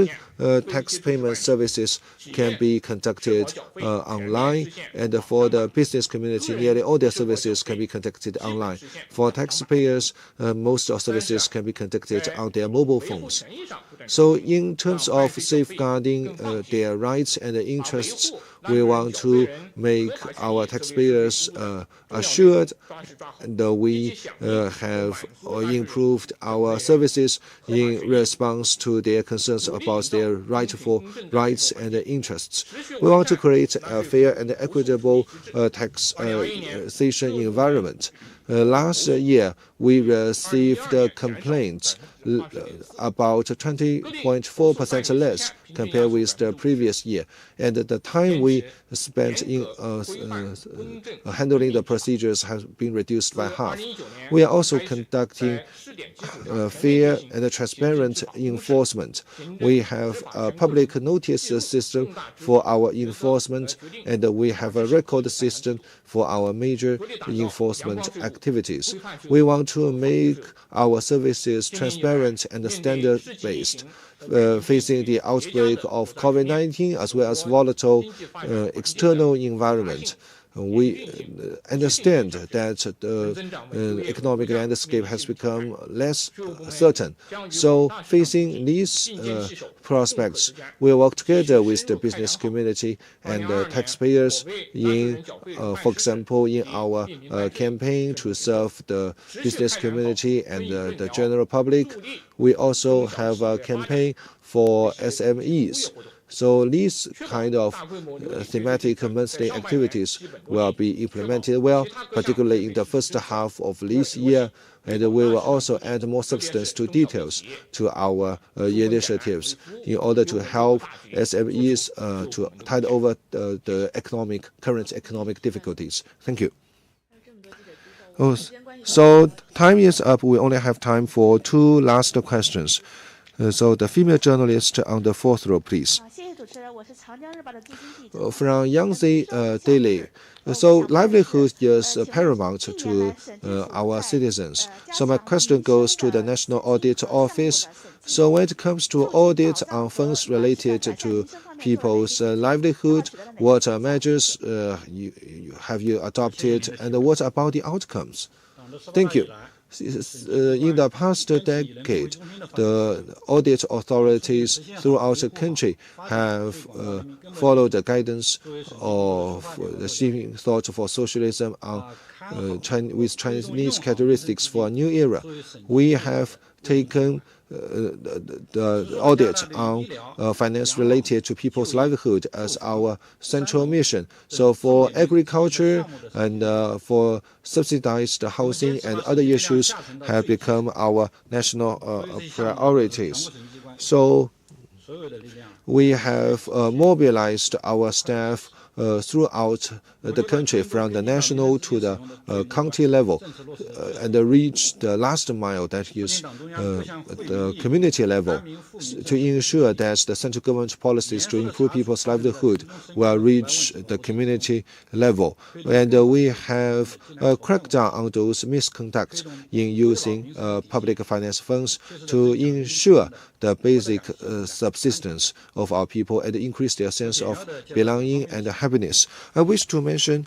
tax payment services can be conducted online, and for the business community, nearly all their services can be conducted online. For taxpayers, most of services can be conducted on their mobile phones. So in terms of safeguarding their rights and interests, we want to make our taxpayers assured that we have improved our services in response to their concerns about their rightful rights and interests. We want to create a fair and equitable taxation environment. Last year, we received complaints about 20.4% less compared with the previous year, and the time we spent in handling the procedures has been reduced by half. We are also conducting fair and transparent enforcement. We have a public notice system for our enforcement, and we have a record system for our major enforcement activities. We want to make our services transparent and standard-based. Facing the outbreak of COVID-19 as well as volatile external environment, we understand that the economic landscape has become less certain. So facing these prospects, we work together with the business community and taxpayers in, for example, in our campaign to serve the business community and the general public. We also have a campaign for SMEs. So these kind of thematic monthly activities will be implemented well, particularly in the first half of this year, and we will also add more substance to details to our initiatives in order to help SMEs to tide over the current economic difficulties. Thank you. So time is up. We only have time for two last questions. So the female journalist on the fourth row, please. From Yangtze Daily. So livelihood is paramount to our citizens. So my question goes to the National Audit Office. So when it comes to audit on funds related to people's livelihood, what measures have you adopted, and what about the outcomes? Thank you. In the past decade, the audit authorities throughout the country have followed the guidance of the Shifting Thought for Socialism with Chinese characteristics for a new era. We have taken the audit on finance related to people's livelihood as our central mission. So for agriculture and for subsidized housing and other issues have become our national priorities. So we have mobilized our staff throughout the country, from the national to the county level, and reach the last mile, that is the community level, to ensure that the central government policies to improve people's livelihood will reach the community level. And we have cracked down on those misconduct in using public finance funds to ensure the basic subsistence of our people and increase their sense of belonging and happiness. I wish to mention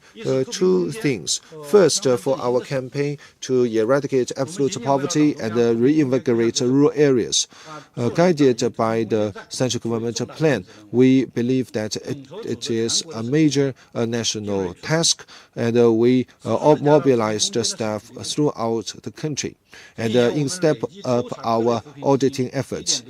two things. First, for our campaign to eradicate absolute poverty and reinvigorate rural areas. Guided by the central government plan, we believe that it is a major national task, and we mobilized staff throughout the country and step up our auditing efforts.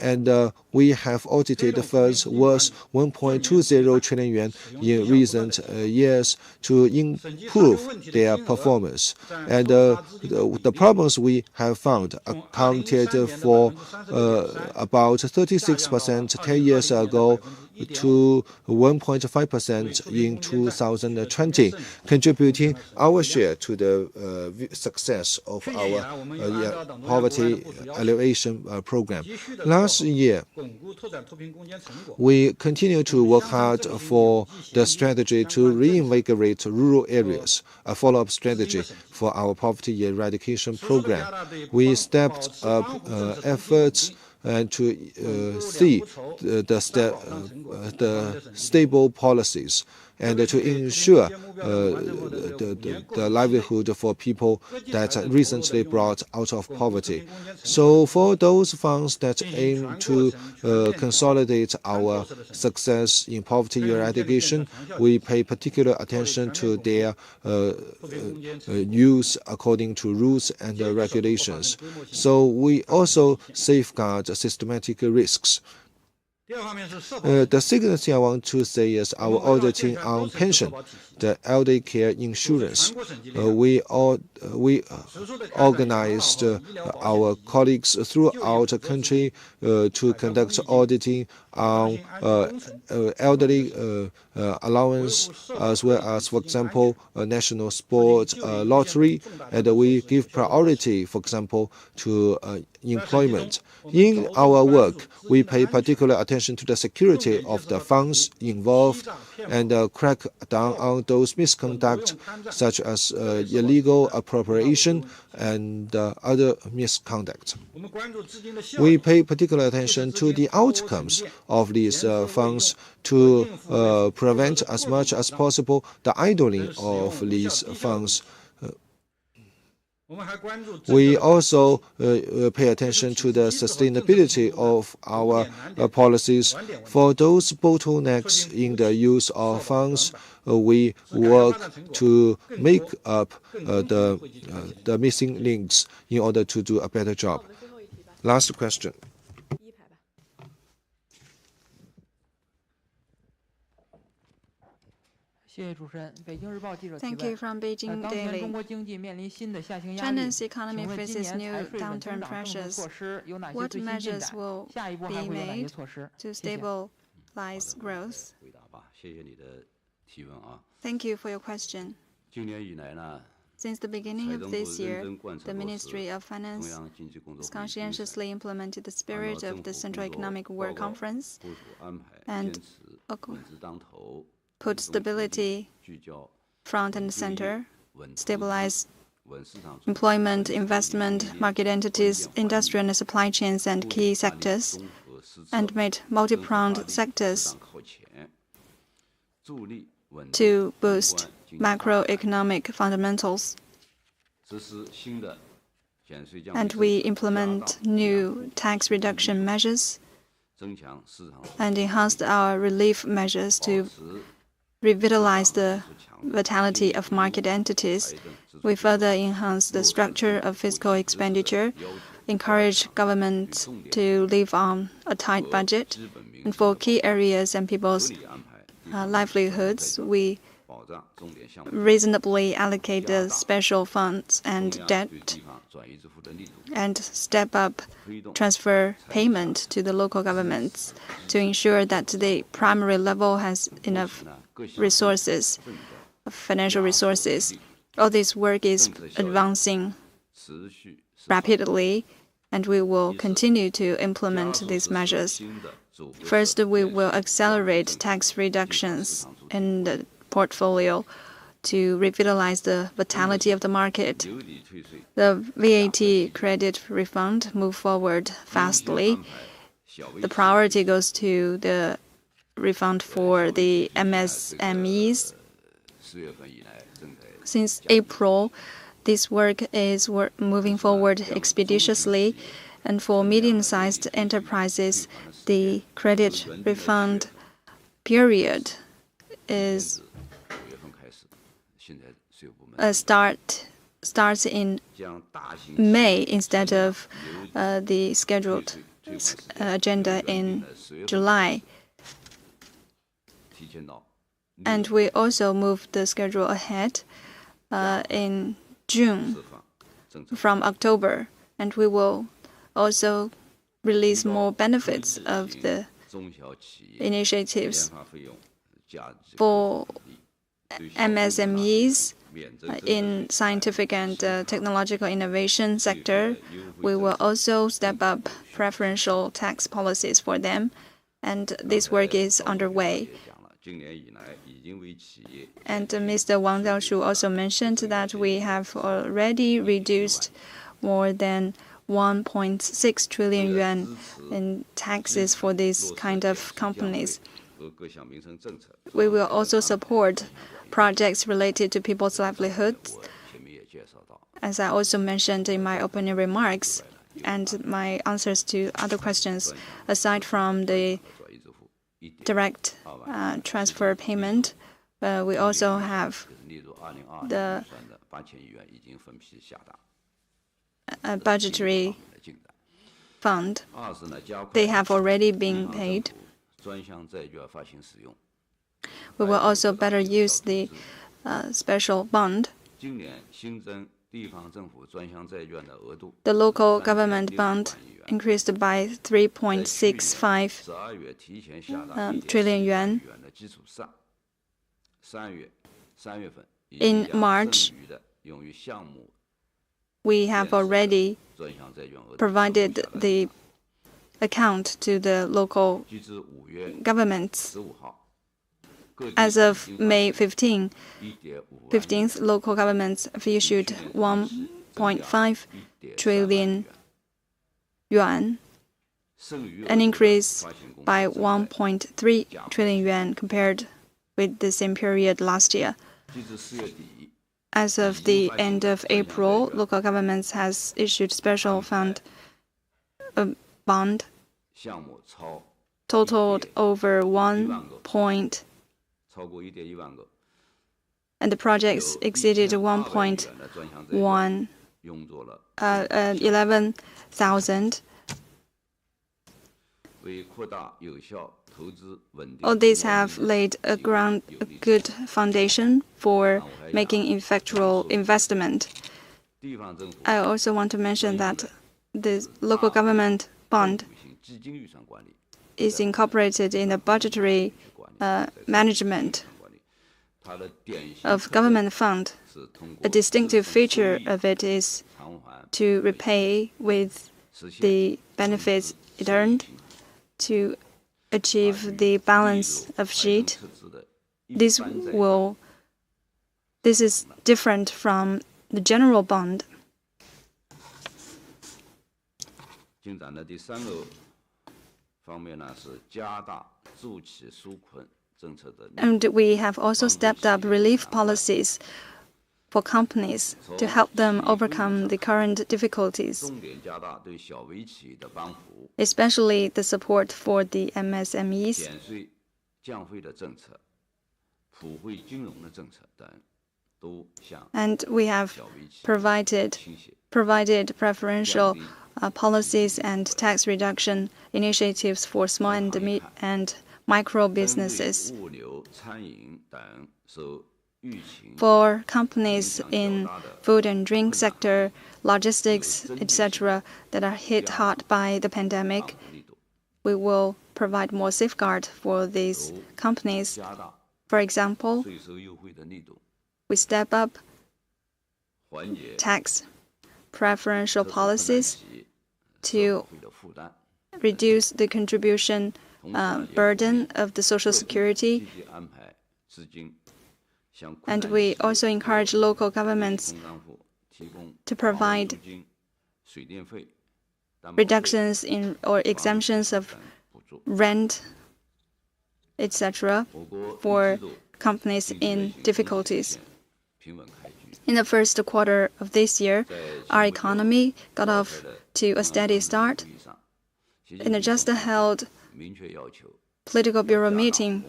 And we have audited funds worth 1.20 trillion yuan in recent years to improve their performance. And the problems we have found accounted for about 36% 10 years ago to 1.5% in 2020, contributing our share to the success of our poverty alleviation program. Last year, we continue to work hard for the strategy to reinvigorate rural areas, a follow-up strategy for our poverty eradication program. We stepped up efforts and to see the stable policies and to ensure the livelihood for people that recently brought out of poverty. So for those funds that aim to consolidate our success in poverty eradication, we pay particular attention to their use according to rules and regulations. So we also safeguard systematic risks. The second thing I want to say is our auditing on pension, the elder care insurance. We organized our colleagues throughout the country to conduct auditing on elderly allowance, as well as, for example, a national sport lottery, and we give priority, for example, to employment. In our work, we pay particular attention to the security of the funds involved and crack down on those misconduct, such as illegal appropriation and other misconduct. We pay particular attention to the outcomes of these funds to prevent as much as possible the idling of these funds. We also pay attention to the sustainability of our policies. For those bottlenecks in the use of funds, we work to make up the missing links in order to do a better job. Last question. Thank you. From Beijing Daily. China's economy faces new downturn pressures. What measures will be made to stabilize growth? Thank you for your question. Since the beginning of this year, the Ministry of Finance has conscientiously implemented the spirit of the Central Economic Work Conference and put stability front and center, stabilize employment, investment, market entities, industrial and supply chains, and key sectors, and made multi-pronged sectors to boost macroeconomic fundamentals. And we implement new tax reduction measures and enhanced our relief measures to revitalize the vitality of market entities. We further enhance the structure of fiscal expenditure, encourage government to live on a tight budget, and for key areas and people's livelihoods, we reasonably allocate the special funds and debt and step up transfer payment to the local governments to ensure that the primary level has enough resources, financial resources. All this work is advancing rapidly, and we will continue to implement these measures. First, we will accelerate tax reductions in the portfolio to revitalize the vitality of the market. The VAT credit refund move forward fastly. The priority goes to the refund for the MSMEs. Since April, this work is moving forward expeditiously, and for medium-sized enterprises, the credit refund period is starts in May instead of the scheduled agenda in July. And we also moved the schedule ahead in June from October, and we will also release more benefits of the initiatives for MSMEs in scientific and technological innovation sector. We will also step up preferential tax policies for them, and this work is underway. And Mr. Wang Jiaoshu also mentioned that we have already reduced more than 1.6 trillion yuan in taxes for these kind of companies. We will also support projects related to people's livelihoods, as I also mentioned in my opening remarks and my answers to other questions. Aside from the direct transfer payment, we also have the budgetary fund. They have already been paid. We will also better use the special bond. The local government bond increased by 3.65 trillion yuan. In March, we have already provided the account to the local governments. As of May 15th, local governments have issued 1.5 trillion yuan, an increase by 1.3 trillion yuan compared with the same period last year. As of the end of April, local governments has issued special fund bond totaled over 1. And the projects exceeded 11,000. All these have laid a good foundation for making effectual investment. I also want to mention that the local government bond is incorporated in the budgetary management of government fund. A distinctive feature of it is to repay with the benefits it earned to achieve the balance of sheet. This is different from the general bond. And we have also stepped up relief policies for companies to help them overcome the current difficulties, especially the support for the MSMEs. And we have provided preferential policies and tax reduction initiatives for small and micro businesses. For companies in food and drink sector, logistics, etc., that are hit hard by the pandemic, we will provide more safeguard for these companies. For example, we step up tax preferential policies to reduce the contribution burden of the Social Security. And we also encourage local governments to provide reductions in or exemptions of rent, etc., for companies in difficulties. In the first quarter of this year, our economy got off to a steady start. In a just held political bureau meeting,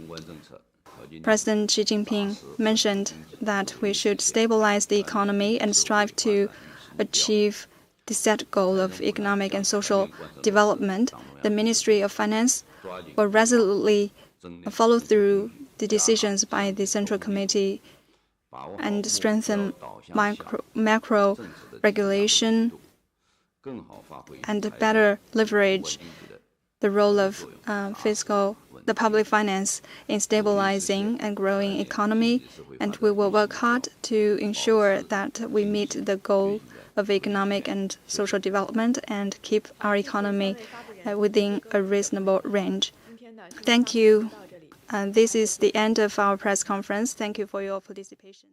President Xi Jinping mentioned that we should stabilize the economy and strive to achieve the set goal of economic and social development. The Ministry of Finance will resolutely follow through the decisions by the Central Committee and strengthen macro regulation and better leverage the role of the public finance in stabilizing and growing economy, and we will work hard to ensure that we meet the goal of economic and social development and keep our economy within a reasonable range. Thank you. This is the end of our press conference. Thank you for your participation.